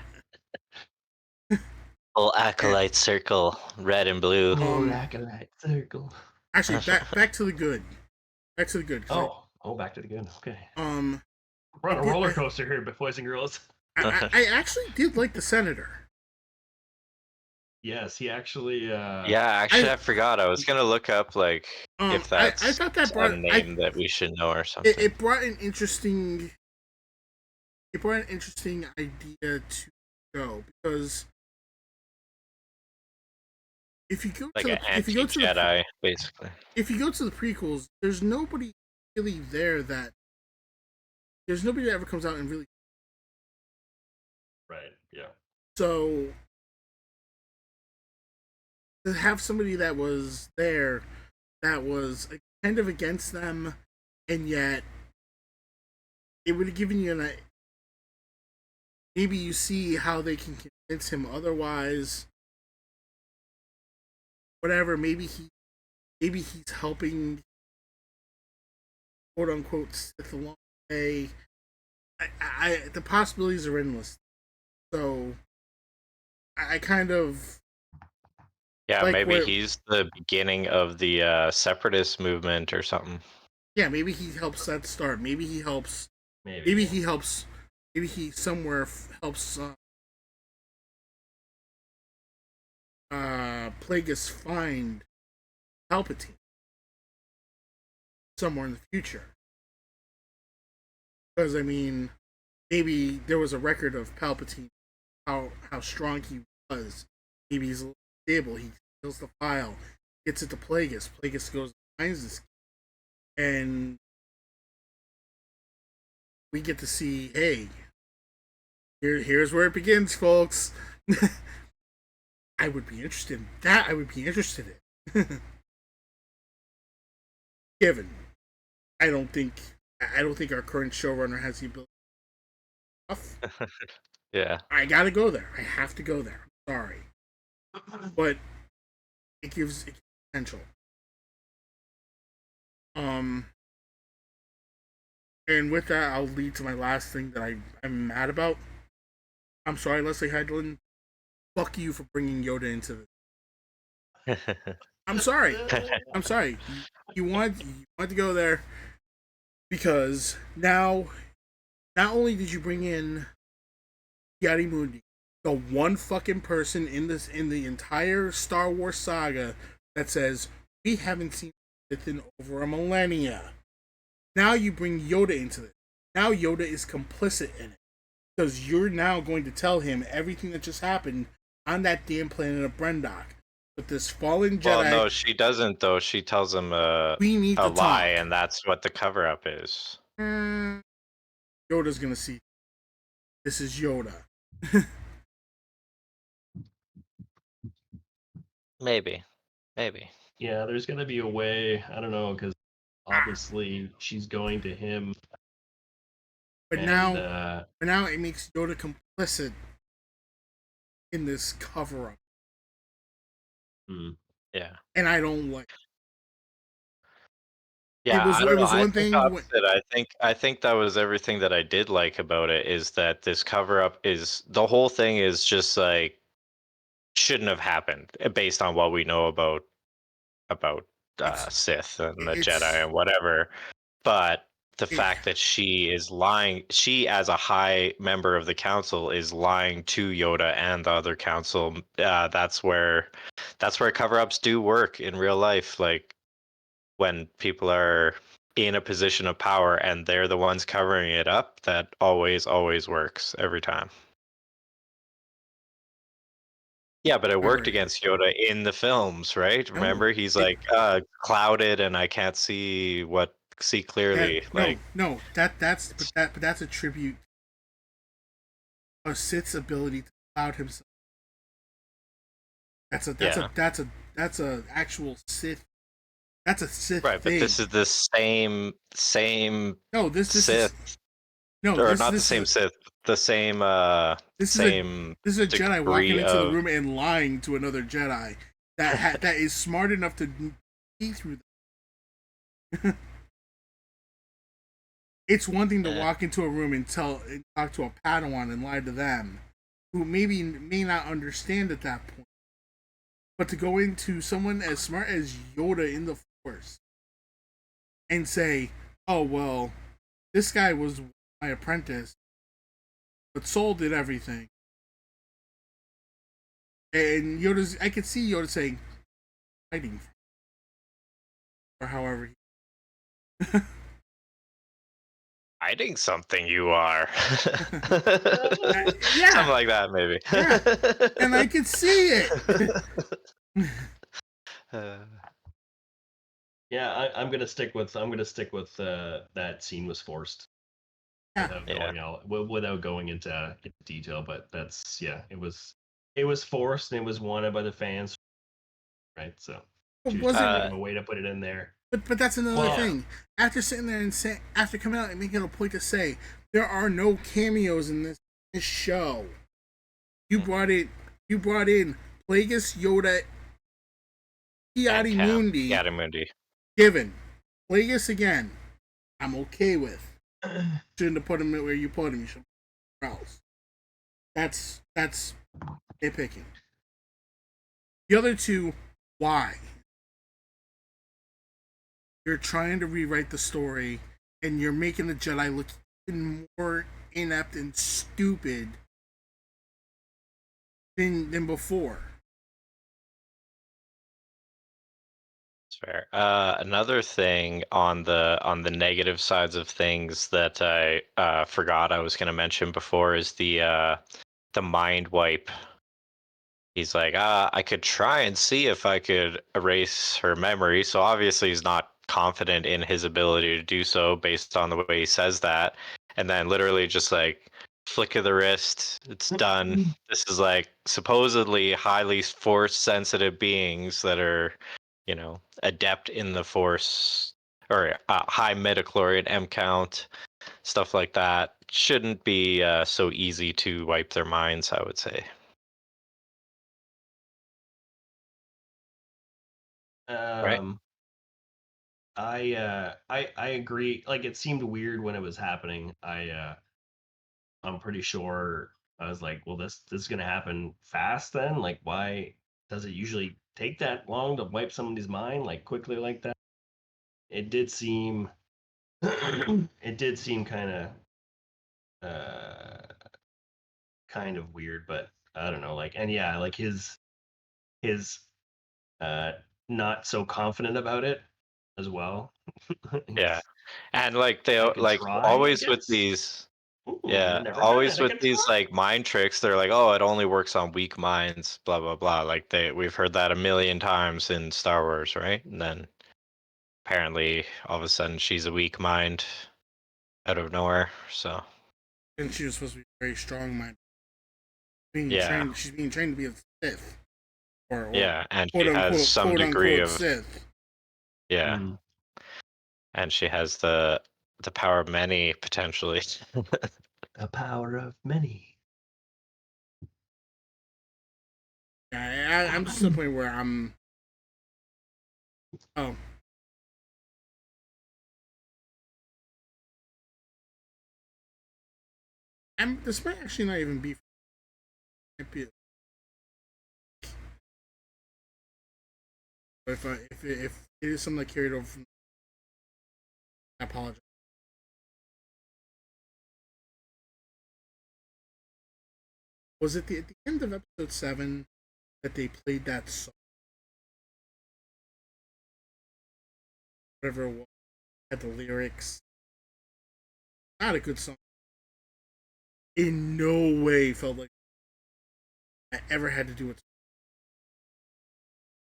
Full acolyte circle, red and blue. Acolyte circle. Actually, back to the good. Back to the good. Back to the good. Okay. We're on a roller coaster here, boys and girls. I actually did like the senator. Yes, he actually. Yeah, actually, I forgot. I was gonna look up if that's I thought that brought a name that we should know or something. It brought an interesting. It brought an interesting idea to go because if you go like to an the, if you go to Jedi, basically. If you go to the prequels, there's nobody really there that there's nobody that ever comes out and really. Right. Yeah. So to have somebody that was there that was kind of against them, and yet it would have given you an. Maybe you see how they can convince him otherwise. Whatever. Maybe he's helping, quote unquote, Sith along the way. The possibilities are endless. So I kind of. Yeah, maybe he's the beginning of the separatist movement or something. Yeah, maybe he helps that start. Maybe he helps. Maybe he helps. Maybe he somewhere helps. Plagueis find Palpatine somewhere in the future. Because I mean, maybe there was a record of Palpatine, how strong he was. Maybe he's a little stable. He kills the file, gets it to Plagueis. Plagueis goes and finds this, and we get to see, hey, here's where it begins, folks. I would be interested in that. I would be interested in. Given, I don't think our current showrunner has the ability. Yeah. I gotta go there. I have to go there. I'm sorry, but it gives potential. And with that, I'll lead to my last thing that I'm mad about. I'm sorry, Leslie Headland. Fuck you for bringing Yoda into this. I'm sorry. I'm sorry. You want to go there because now, not only did you bring in Yadi Mundi, the one fucking person in the entire Star Wars saga that says we haven't seen Sith in over a millennia. Now you bring Yoda into it. Now Yoda is complicit in it because you're now going to tell him everything that just happened on that damn planet of Brendok. With this fallen Jedi. Well, no, she doesn't though. She tells him we need a to lie, talk. and that's what the cover-up is. Yoda's gonna see. This is Yoda. Maybe. Yeah, there's gonna be a way. I don't know, because obviously she's going to him. But now it makes Yoda complicit in this cover-up. Yeah. and I don't like. Yeah, I It don't know. was I one think thing. opposite. I think that was everything that I did like about it is that this cover up is the whole thing is just like shouldn't have happened based on what we know about It's Sith and the Jedi it's and whatever. But the it, fact that she is lying, she as a high member of the council is lying to Yoda and the other council. That's where cover-ups do work in real life. Like when people are in a position of power and they're the ones covering it up, that always works every time. Yeah, but it worked however, against Yoda in the films, right? no, Remember, he's it, like clouded and I can't see clearly. Like, no. But that's a tribute of Sith's ability to cloud himself. yeah, That's a actual Sith. That's a Sith right. But thing. this is the same No, this is Sith, no or this not the this same is Sith, the same this is a same this is a Jedi walking degree into the of room and lying to another Jedi that is smart enough to see through them. It's one thing to eh, walk into a room and talk to a Padawan and lie to them, who maybe may not understand at that point. But to go into someone as smart as Yoda in the Force and say, "Oh well, this guy was my apprentice, but Soul did everything," and I could see Yoda saying, "Fighting," or however. hiding something you are. Something Yeah, like that, maybe. yeah, and I could see it. Uh, Yeah, I'm gonna stick with that scene was forced Yeah, yeah. without going into detail, but it was forced and it was wanted by the fans, right? So but she was was trying to it? think Uh, of a way to put it in there. But that's another Well, yeah. thing. After sitting there and after coming out and making a point to say there are no cameos in this show, you Mhm. brought in Plagueis, Yoda, And Kiadi Cam Mundi, Yadamundi. given Plagueis again. I'm okay with. Shouldn't have put him where you put him. You should put him else. That's nitpicking. The other two, why? You're trying to rewrite the story, and you're making the Jedi look even more inept and stupid than before. It's fair. Another thing on the negative sides of things that I forgot I was going to mention before is the mind wipe. He's like, I could try and see if I could erase her memory. So obviously he's not confident in his ability to do so based on the way he says that. And then literally just like flick of the wrist, it's done. This is like supposedly highly force sensitive beings that are, adept in the force or high metachlorine M count, stuff like that. Shouldn't be so easy to wipe their minds, I would say. Right? um, I agree. Like it seemed weird when it was happening. I'm pretty sure I was like, well, this is gonna happen fast then. Like, why does it usually take that long to wipe somebody's mind like quickly like that? It did seem it did seem uh kind of weird, but I don't know. Like, and yeah, like his uh not so confident about it as well. Yeah. And like they I could like try, I always with guess. these I yeah, never done it. always I with could these try. like mind tricks, they're like, "Oh, it only works on weak minds, blah blah blah." Like we've heard that a million times in Star Wars, right? And then apparently all of a sudden she's a weak mind out of nowhere. So, And she was supposed to be very strong minded. yeah. She's being trained to be a Sith, or Yeah, and she has some quote degree unquote of Sith. yeah, Mm. and she has the power of many potentially. The power of many. I'm just to the point where Oh. This might actually not even be. Might be if it is something that carried over from, I apologize. Was it at the end of episode 7 that they played that song? Whatever it was, had the lyrics. Not a good song. In no way felt like I ever had to do it.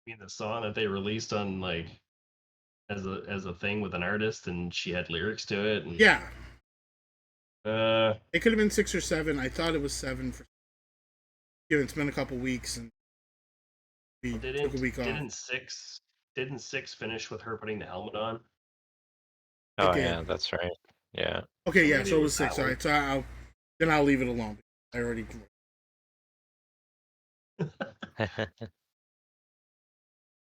I mean, the song that they released on like as a thing with an artist, and she had lyrics to it. And, Yeah. Uh, It could have been 6 or 7. I thought it was 7 for. Given it's been a couple weeks and we took a week off. Didn't 6 finish with her putting the helmet on? Oh did. yeah, that's right. Yeah. Okay, So yeah, maybe so it it was was 6. that All one. right, so then I'll leave it alone. I already.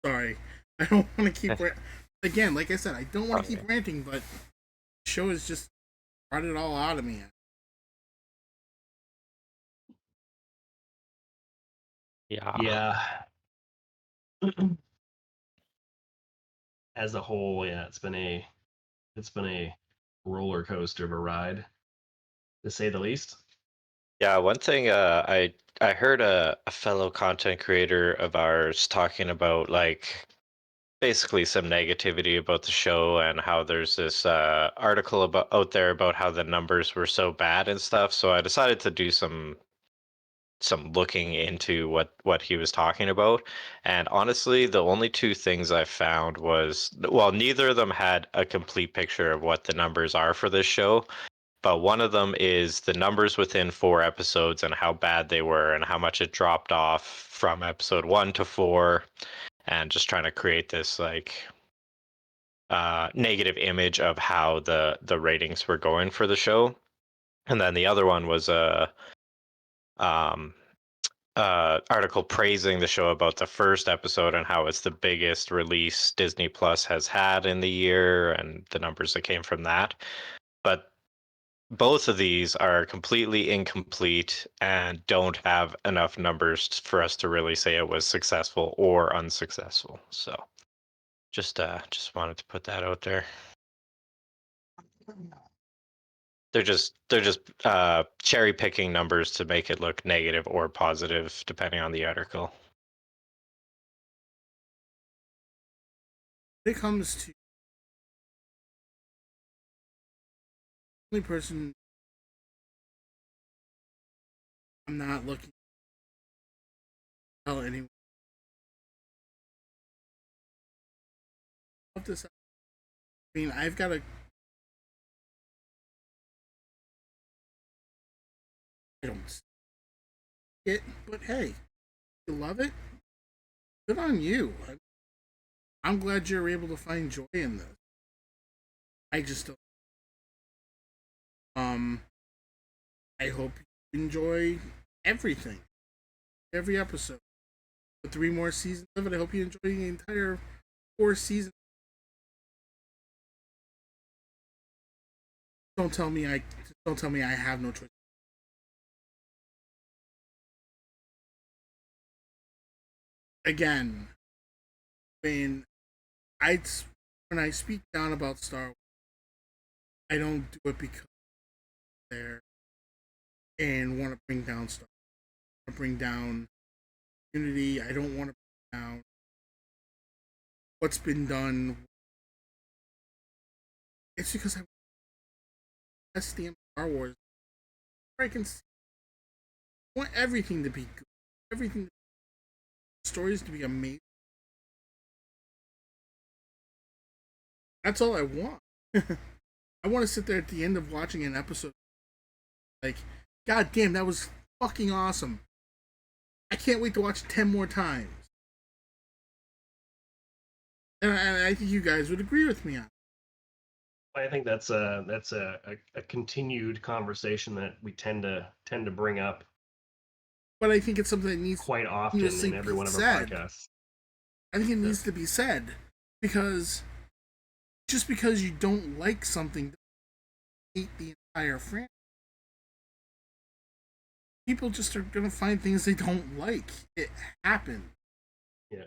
Sorry, I don't want to keep again. Like I said, I don't want to keep ranting, but the show has just brought it all out of me. Yeah. As a whole, yeah, it's been a roller coaster of a ride, to say the least. Yeah, one thing I heard a fellow content creator of ours talking about like basically some negativity about the show and how there's this article about out there about how the numbers were so bad and stuff. So I decided to do some looking into what he was talking about. And honestly, the only two things I found was, well, neither of them had a complete picture of what the numbers are for this show, but one of them is the numbers within 4 episodes and how bad they were and how much it dropped off from episode 1 to 4, and just trying to create this like negative image of how the ratings were going for the show. And then the other one was a um article praising the show about the first episode and how it's the biggest release Disney Plus has had in the year and the numbers that came from that. But both of these are completely incomplete and don't have enough numbers for us to really say it was successful or unsuccessful. So just wanted to put that out there. They're just cherry picking numbers to make it look negative or positive depending on the article. When it comes to the only person I'm not looking to tell anyone about this. I mean, I've got a. I don't see it, but hey, you love it. Good on you. I'm glad you're able to find joy in this. I just don't. I hope you enjoy everything, every episode. With 3 more seasons of it, I hope you enjoy the entire 4 seasons. Don't tell me I have no choice. Again, when I when I speak down about Star Wars, I don't do it because they're and want to bring down stuff. I want to bring down unity. I don't want to bring down what's been done. It's because I the Star Wars. I can see. I want everything to be good. Everything, stories to be amazing. That's all I want. I want to sit there at the end of watching an episode, like, God damn, that was fucking awesome. I can't wait to watch 10 more times. And I think you guys would agree with me on. I think that's a continued conversation that we tend to bring up. But I think it's something that needs quite often in every one of our podcasts. I think it needs to be said Because just because you don't like something, hate the entire franchise. People just are gonna find things they don't like. It happens. Yeah.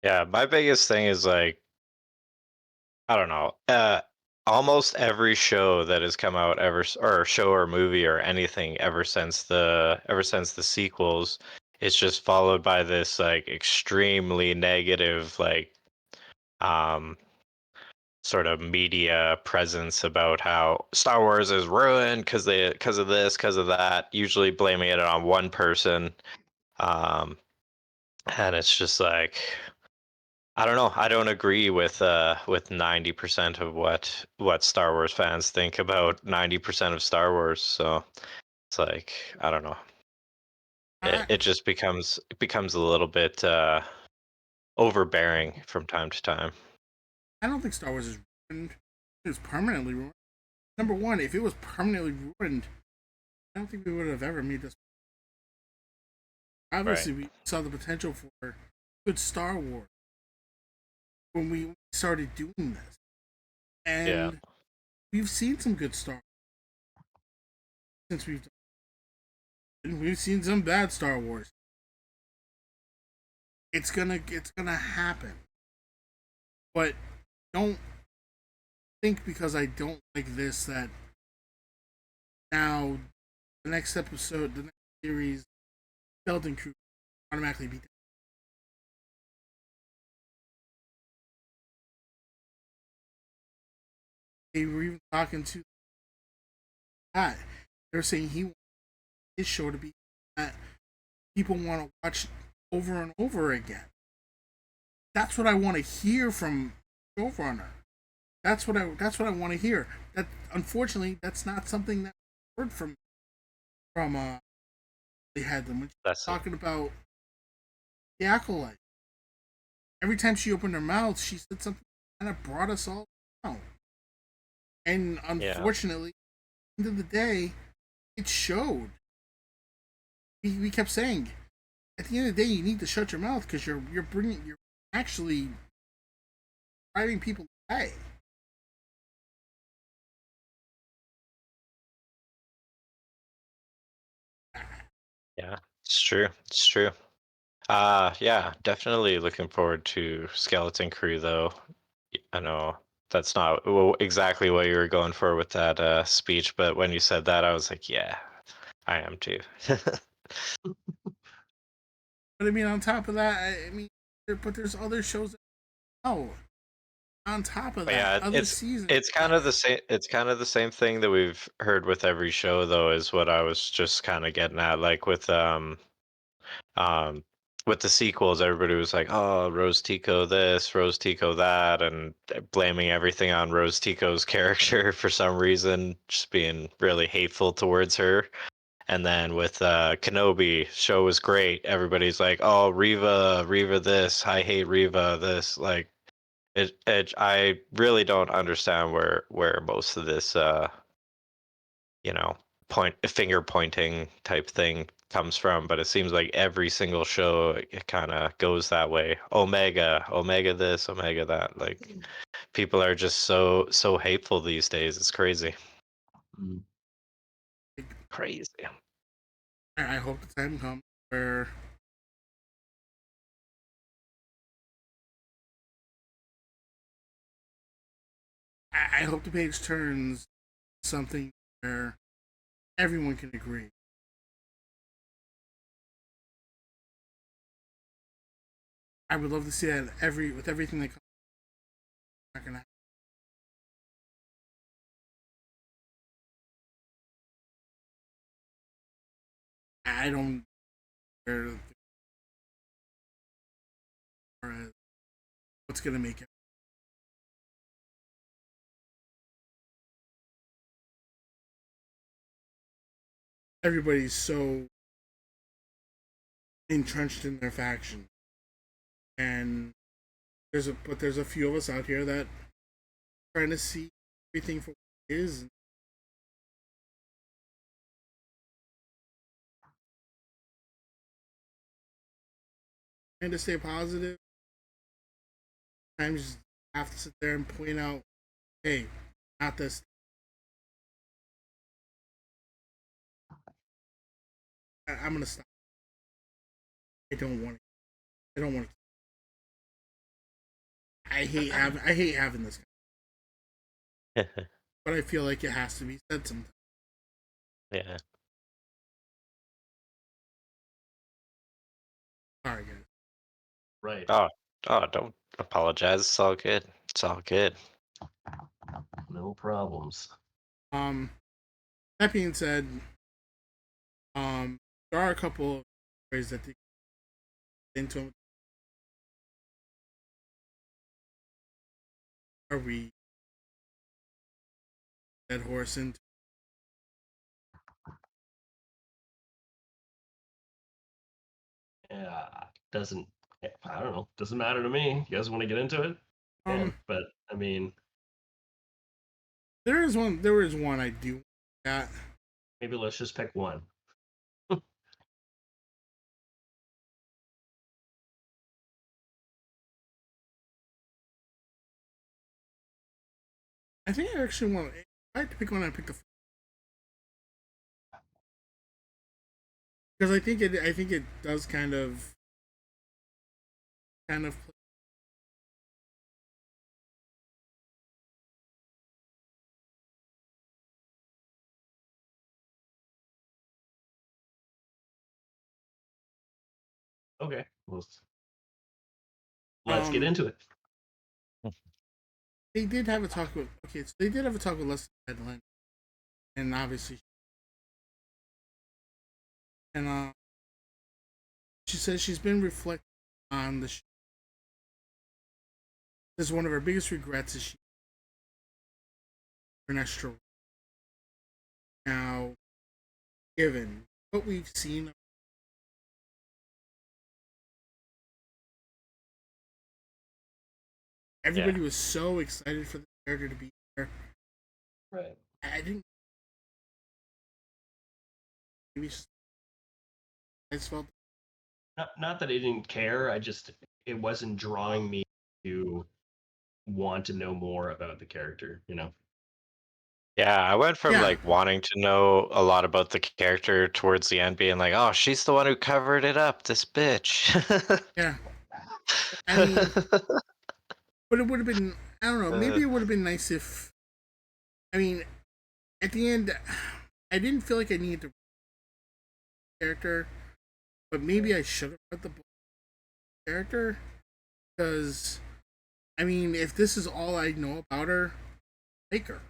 Yeah, my biggest thing is like, I don't know. Almost every show that has come out or show or movie or anything ever since the sequels, it's just followed by this like extremely negative like um sort of media presence about how Star Wars is ruined because of this, because of that, usually blaming it on one person. Um and it's just like, I don't know. I don't agree with 90% of what Star Wars fans think about 90% of Star Wars. So it's like, I don't know. I It just becomes a little bit overbearing from time to time. I don't think Star Wars is ruined. It's permanently ruined. Number one, if it was permanently ruined, I don't think we would have ever made this. Right. Obviously, we saw the potential for good Star Wars when we started doing this, Yeah. and we've seen some good Star Wars since we've seen some bad Star Wars. It's gonna happen, but don't think because I don't like this that now the next episode, the next series, Skeleton Crew automatically beat them. They were even talking to that. They were saying he wants his show to be that people want to watch over and over again. That's what I want to hear from showrunner. That's what I want to hear. That unfortunately that's not something that I heard from they had them when she was That's it. talking about the Acolyte. Every time she opened her mouth, she said something that kind of brought us all down. And Yeah. unfortunately, at the end of the day, it showed. We kept saying, at the end of the day, you need to shut your mouth because you're actually driving people away. Yeah. It's true. It's true. Yeah, definitely looking forward to Skeleton Crew though. I know that's not exactly what you were going for with that speech, but when you said that, I was like, yeah, I am too. But I mean, on top of that, I mean, but there's other shows. Oh, on top of But that, yeah, other seasons. it's kind of the same. It's kind of the same thing that we've heard with every show, though, is what I was just kind of getting at. Like um, with the sequels, everybody was like, "Oh, Rose Tico this, Rose Tico that," and blaming everything on Rose Tico's character for some reason, just being really hateful towards her. And then with Kenobi, show was great. Everybody's like, "Oh, Riva this. I hate Riva this." Like I really don't understand where most of this you know finger pointing type thing comes from, but it seems like every single show it kind of goes that way. Omega this, Omega that. Like people are just so hateful these days. It's crazy. Mm. Crazy. I hope the time comes where I hope the page turns something where everyone can agree. I would love to see that with everything that comes. Not gonna. I don't care what's gonna make it. Everybody's so entrenched in their faction, and there's a few of us out here that are trying to see everything for what it is, and to stay positive. Sometimes you have to sit there and point out, hey, not this. I'm gonna stop. I don't want it. I don't want it. I hate having this, but I feel like it has to be said sometimes. Yeah. Sorry, guys. Right. Oh, don't apologize. It's all good. It's all good. No problems. That being said, there are a couple of ways that they get into them. Are we dead horse into? Yeah, doesn't. I don't know. Doesn't matter to me. You guys want to get into it? But I mean, There is one. There is one I do. That maybe let's just pick one. I think I actually want. If I had to pick one, I pick the because I think it. I think it does kind of. Okay, let's get Um, into it. they did have a talk with. Okay, so they did have a talk with Leslie Headland, and obviously, and she says she's been reflecting on the show. This is one of her biggest regrets is she an extra. Now, given what we've seen, everybody was so excited for the character to be there. Right. I didn't. Maybe I just felt. Not that I didn't care. It wasn't drawing me to want to know more about the character. You know. Yeah, I went from Yeah, like wanting to know a lot about the character towards the end being like, oh, she's the one who covered it up, this bitch. yeah. I mean, but it would have been. I don't know. Uh, Maybe it would have been nice if. I mean, at the end, I didn't feel like I needed to character, but maybe I should have read the book character because I mean, if this is all I know about her, take her,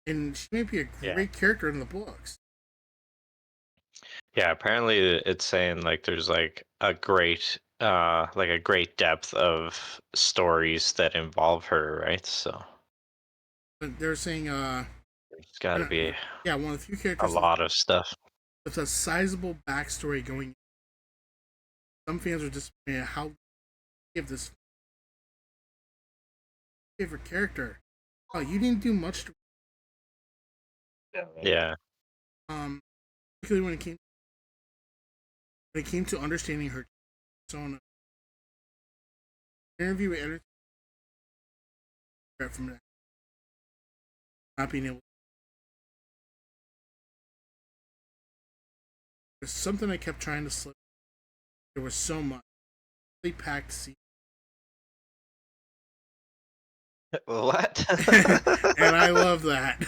and she may be a yeah. great character in the books. Yeah, apparently it's saying like there's like a great depth of stories that involve her, right? So But they're saying, there's got to be yeah, one of the few a characters lot of stuff. with a sizable backstory going. Some fans are disappointed at how give this favorite character. Oh, you didn't do much to Yeah. particularly when it came to understanding her persona. Interview with editor from that not being able. There's something I kept trying to slip. There was so much. Really packed seat. What? And I love that.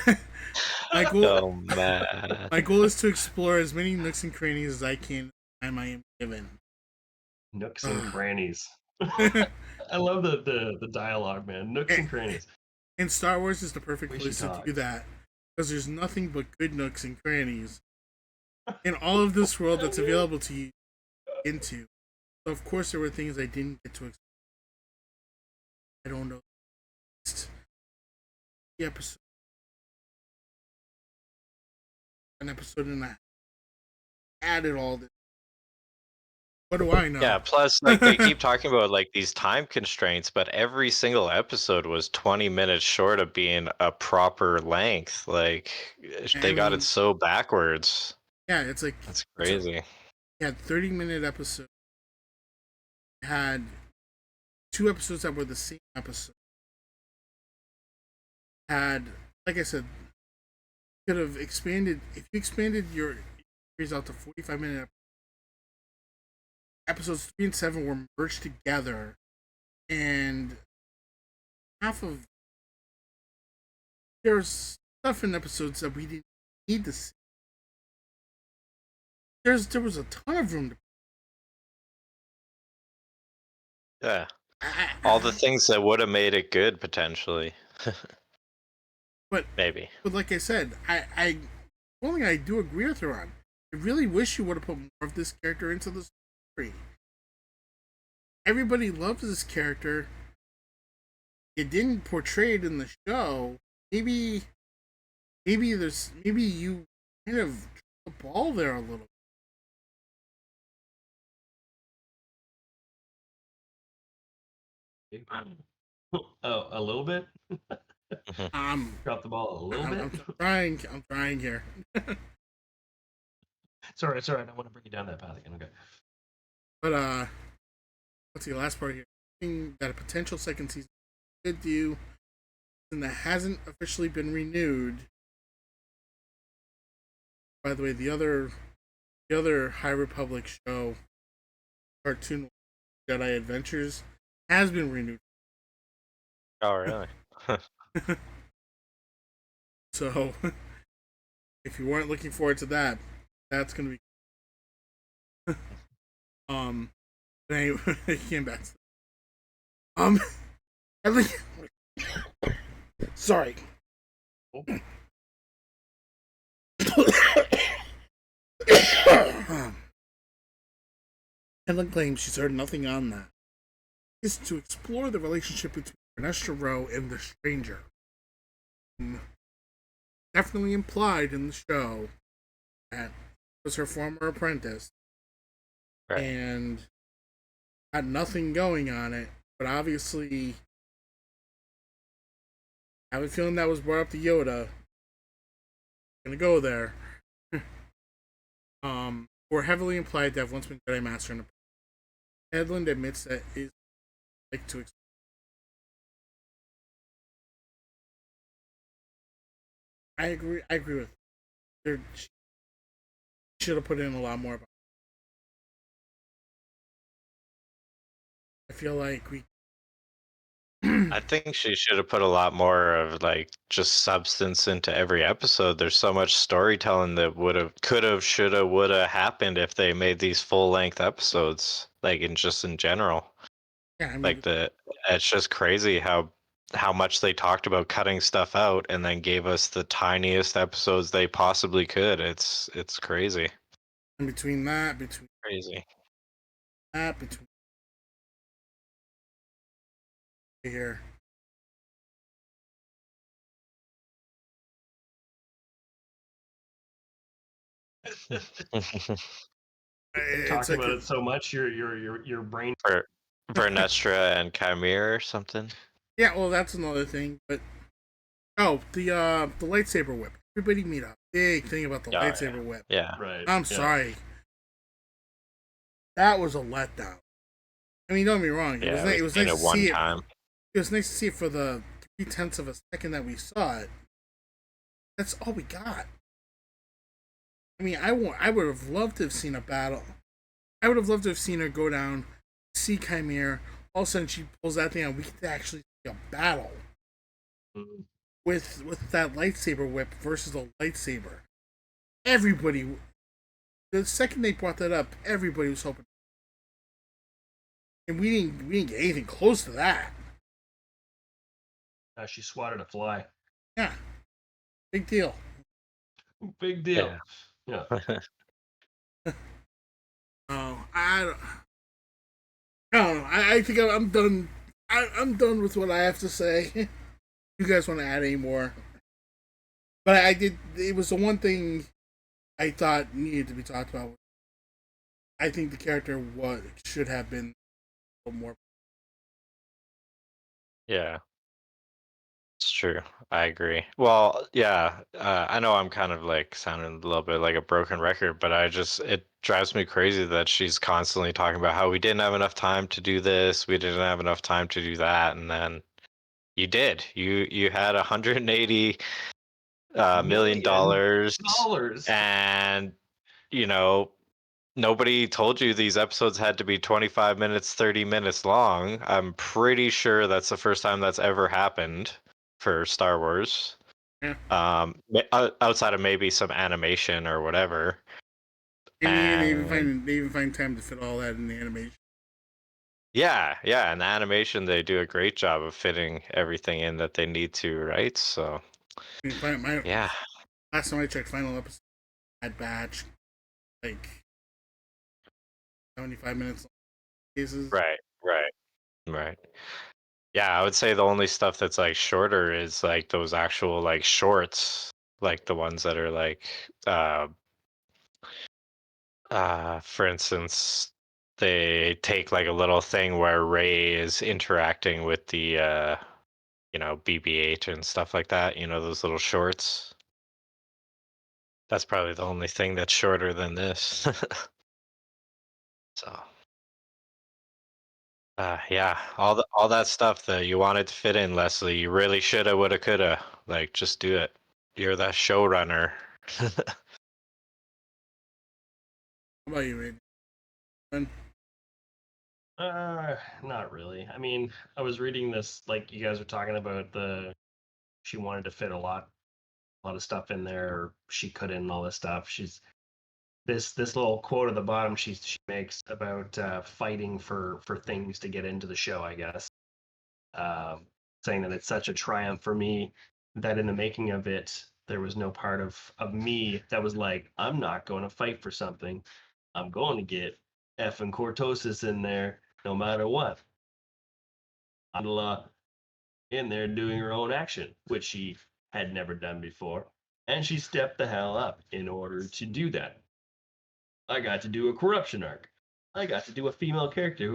Oh man. My goal is to explore as many nooks and crannies as I can and I am given. Nooks and crannies. I love the dialogue, man. Nooks and crannies. And Star Wars is the perfect We place should to talk. do that. Because there's nothing but good nooks and crannies in all of this world that's available to you into. So of course there were things I didn't get to explore. I don't know. The episode an episode and a half added all this. What do I know? Yeah, plus like they keep talking about like these time constraints, but every single episode was 20 minutes short of being a proper length. Like they got it so backwards. Yeah, it's like That's crazy. You had 30-minute episode. You had 2 episodes that were the same episode had, like I said, could have expanded. If you expanded your series out to 45-minute episodes, 3 and 7 were merged together, and half of there's stuff in episodes that we didn't need to see. There was a ton of room to. Yeah. All the things that would have made it good potentially. But maybe. But like I said, one thing I do agree with her on. I really wish you would have put more of this character into the story. Everybody loves this character. It didn't portray it in the show. Maybe you kind of dropped the ball there a little. Oh, a little bit. Drop the ball a little bit. I'm trying here. Sorry. I don't want to bring you down that path again. Okay. But let's see the last part here. Thing that a potential second season could do, and that hasn't officially been renewed. By the way, the other High Republic show, cartoon Jedi Adventures, has been renewed. Oh, really? So, if you weren't looking forward to that, that's gonna be. But anyway, he came back. At least, sorry. Ellen claims she's heard nothing on that. Is to explore the relationship between Ernestra Rowe and the stranger. Definitely implied in the show that it was her former apprentice. Right. And had nothing going on it, but obviously I have a feeling that was brought up to Yoda. Gonna go there. Were heavily implied to have once been Jedi Master in the Edlund admits that is like to explain. I agree with her. She should have put in a lot more about it. I feel like we I think she should have put a lot more of like just substance into every episode. There's so much storytelling that could have, should have, would have happened if they made these full length episodes, like in general. yeah, I mean, Like it's just crazy how much they talked about cutting stuff out and then gave us the tiniest episodes they possibly could. It's crazy. and between Crazy. here. Talking about it so much, your brain. For Vernestra and Chimera or something. Yeah, well, that's another thing. But the lightsaber whip. Everybody made a big thing about the lightsaber whip. Yeah, right. I'm sorry. That was a letdown. I mean, don't get me wrong. It was nice to see it. It was nice to see it for the 0.3 of a second that we saw it. That's all we got. I mean, I would have loved to have seen a battle. I would have loved to have seen her go down, see Chimera. All of a sudden, she pulls that thing out. We could actually see a battle with that lightsaber whip versus a lightsaber. Everybody, the second they brought that up, everybody was hoping, and we didn't get anything close to that. She swatted a fly. Yeah, big deal. Big deal. Yeah. Oh, I don't know. I think I'm done. I'm done with what I have to say. You guys want to add any more? But I did. It was the one thing I thought needed to be talked about. I think the character should have been a little more. Yeah. It's true. I agree. Well, yeah, I know I'm kind of like sounding a little bit like a broken record, but it drives me crazy that she's constantly talking about how we didn't have enough time to do this, we didn't have enough time to do that, and then you did. You had 180 million Million dollars, dollars. and you know nobody told you these episodes had to be 25 minutes, 30 minutes long. I'm pretty sure that's the first time that's ever happened for Star Wars. Yeah. Outside of maybe some animation or whatever. And And they even find time to fit all that in the animation. yeah, in the animation they do a great job of fitting everything in that they need to, right? So I mean, yeah. last time I checked, final episode Bad Batch, like 75 minutes long cases. Right. Yeah, I would say the only stuff that's like shorter is like those actual like shorts, like the ones that are like for instance, they take like a little thing where Ray is interacting with the BB-8 and stuff like that, those little shorts. That's probably the only thing that's shorter than this. So yeah, all that stuff that you wanted to fit in, Leslie, you really shoulda, woulda, coulda. Like, just do it. You're that showrunner. How about you, Aiden? Not really. I mean, I was reading this, like you guys were talking about she wanted to fit a lot of stuff in there. She couldn't, and all this stuff. She's this little quote at the bottom she makes about fighting for things to get into the show. I guess um, saying that it's such a triumph for me that in the making of it there was no part of me that was like, I'm not going to fight for something. I'm going to get effing cortosis in there no matter what. Angela in there doing her own action, which she had never done before. And she stepped the hell up in order to do that. I got to do a corruption arc. I got to do a female character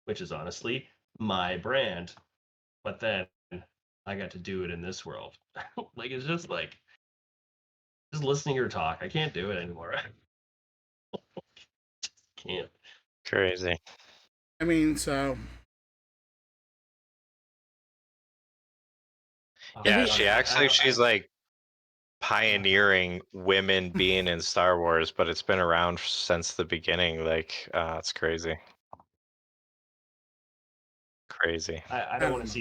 which is honestly my brand. But then I got to do it in this world. Like, it's just listening to her talk. I can't do it anymore. Can't. Crazy. I mean, so I Yeah, think she acts like she's like uh, pioneering women being in Star Wars, but it's been around since the beginning. Like, it's crazy. Crazy. I I don't want don't to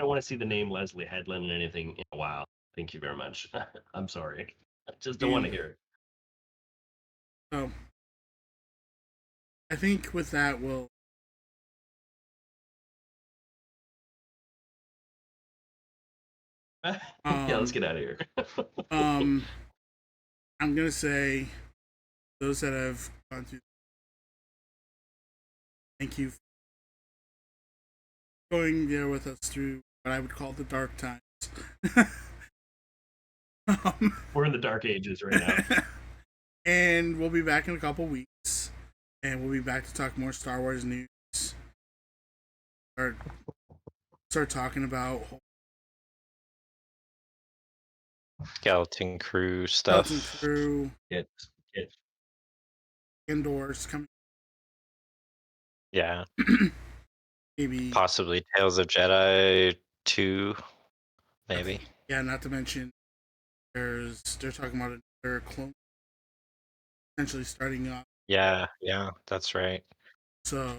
know. see the name Leslie Headland in anything in a while. Thank you very much. I'm sorry. I just I don't want to mean, hear so I think with that, we'll it. Yeah, let's um get out of here. um I'm gonna say those that have gone through, thank you for going there with us through what I would call the dark times. um, We're in the dark ages right now. and we'll be back in a couple weeks, and we'll be back to talk more Star Wars news. Start start talking about Skeleton Crew Skeleton stuff. Crew, Get, get. indoors coming, Yeah. maybe. Possibly Tales of Jedi 2, maybe. Yeah, not to mention they're talking about another clone essentially starting up. Yeah, that's right. So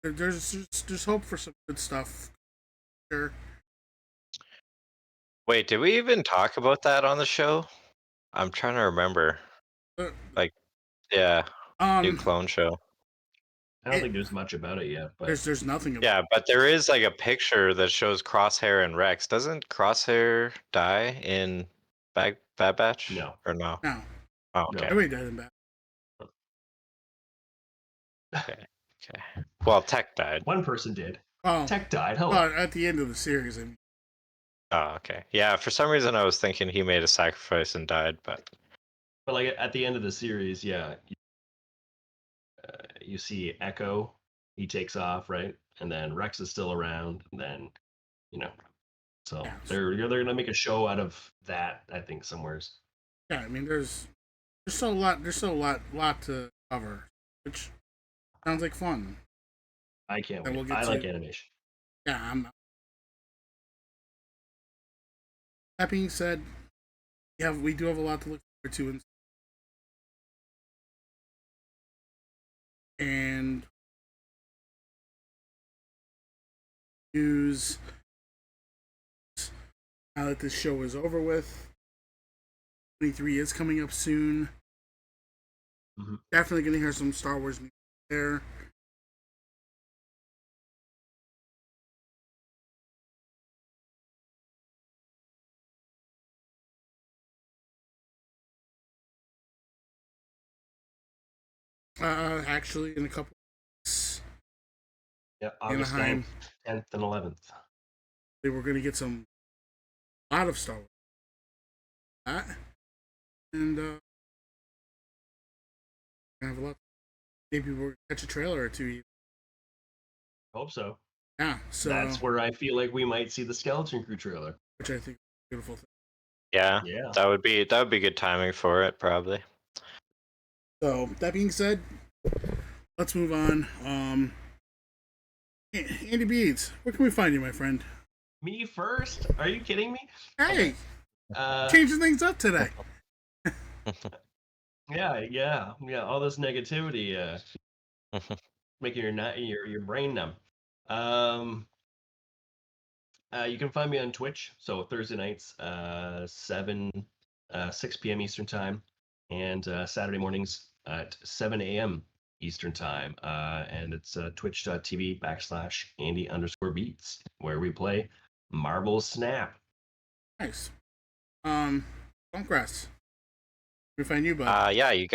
there's hope for some good stuff. Sure. Wait, did we even talk about that on the show? I'm trying to remember. Uh, Like, yeah, new um, clone show. I don't it think there's much about it yet, but there's nothing about Yeah, but there is like a picture that shows Crosshair and Rex. Doesn't Crosshair die in Bad Batch no, or no? it now. Oh, no. okay. Everybody died in that. Okay. Okay. Well, Tech died. One person did. Well, Tech died. Hello. at the end of the series, I mean, Oh, okay. Yeah, for some reason I was thinking he made a sacrifice and died, but But like at the end of the series, yeah, you see Echo. He takes off, right? And then Rex is still around. And then, you know, So Yeah. they're gonna make a show out of that, I think, somewheres. Yeah, I mean, there's still a lot to cover, which sounds like fun. I can't That wait. we'll get I to. like animation. Yeah, that being said, we do have a lot to look forward to, and news now that this show is over with. 23 is coming up soon. Mm-hmm. Definitely gonna hear some Star Wars news there. Actually, in a couple weeks, Yeah, August Anaheim, 9th, 10th, and 11th. they were gonna get a lot of Star Wars. That and gonna have a lot. Maybe we'll catch a trailer or two. Hope so. Yeah, so That's where I feel like we might see the Skeleton Crew trailer. which I think is a beautiful thing. Yeah, Yeah. that would be good timing for it, probably. So that being said, let's move on. Andy Beads, where can we find you, my friend? Me first? Are you kidding me? Hey, Okay. changing things up today. Yeah. All this negativity, making your brain numb. You can find me on Twitch. So Thursday nights, 6 p.m. Eastern time, and Saturday mornings at 7 a.m. Eastern time. And it's twitch.tv/Andy_Beats, where we play Marvel Snap. Nice. Bunkgrass. Where can we find you, bud? Yeah, you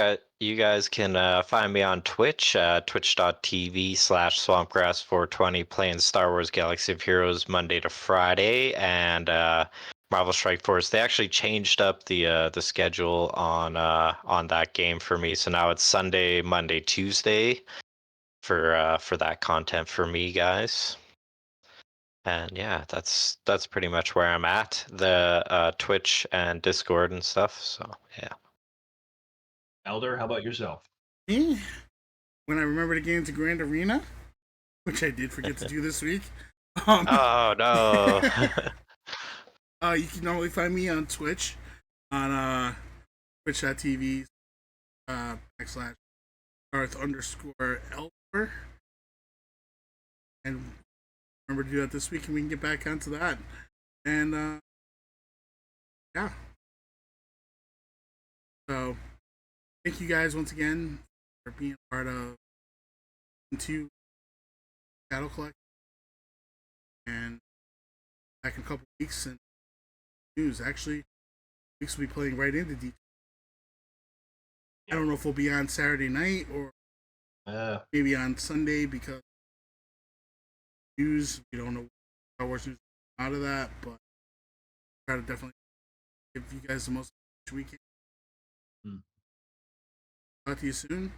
guys can find me on Twitch, twitch.tv/swampgrass420, playing Star Wars Galaxy of Heroes Monday to Friday, and Marvel Strike Force. They actually changed up the schedule on that game for me, so now it's Sunday, Monday, Tuesday for that content for me, guys. And yeah, that's pretty much where I'm at. The Twitch and Discord and stuff. So yeah. Elder, how about yourself? Me? When I remember to get into Grand Arena, which I did forget to do this week. Oh no. You can normally find me on Twitch on twitch.tv backslash Darth_Elder. And remember to do that this week, and we can get back onto that. And yeah. So thank you guys once again for being part of two Battle Collect. And back in a couple weeks and news. Actually, weeks will be playing right into detail. I don't know if we'll be on Saturday night or maybe on Sunday because news. We don't know Star Wars news out of that, but try to definitely give you guys the most we can. Talk to you soon.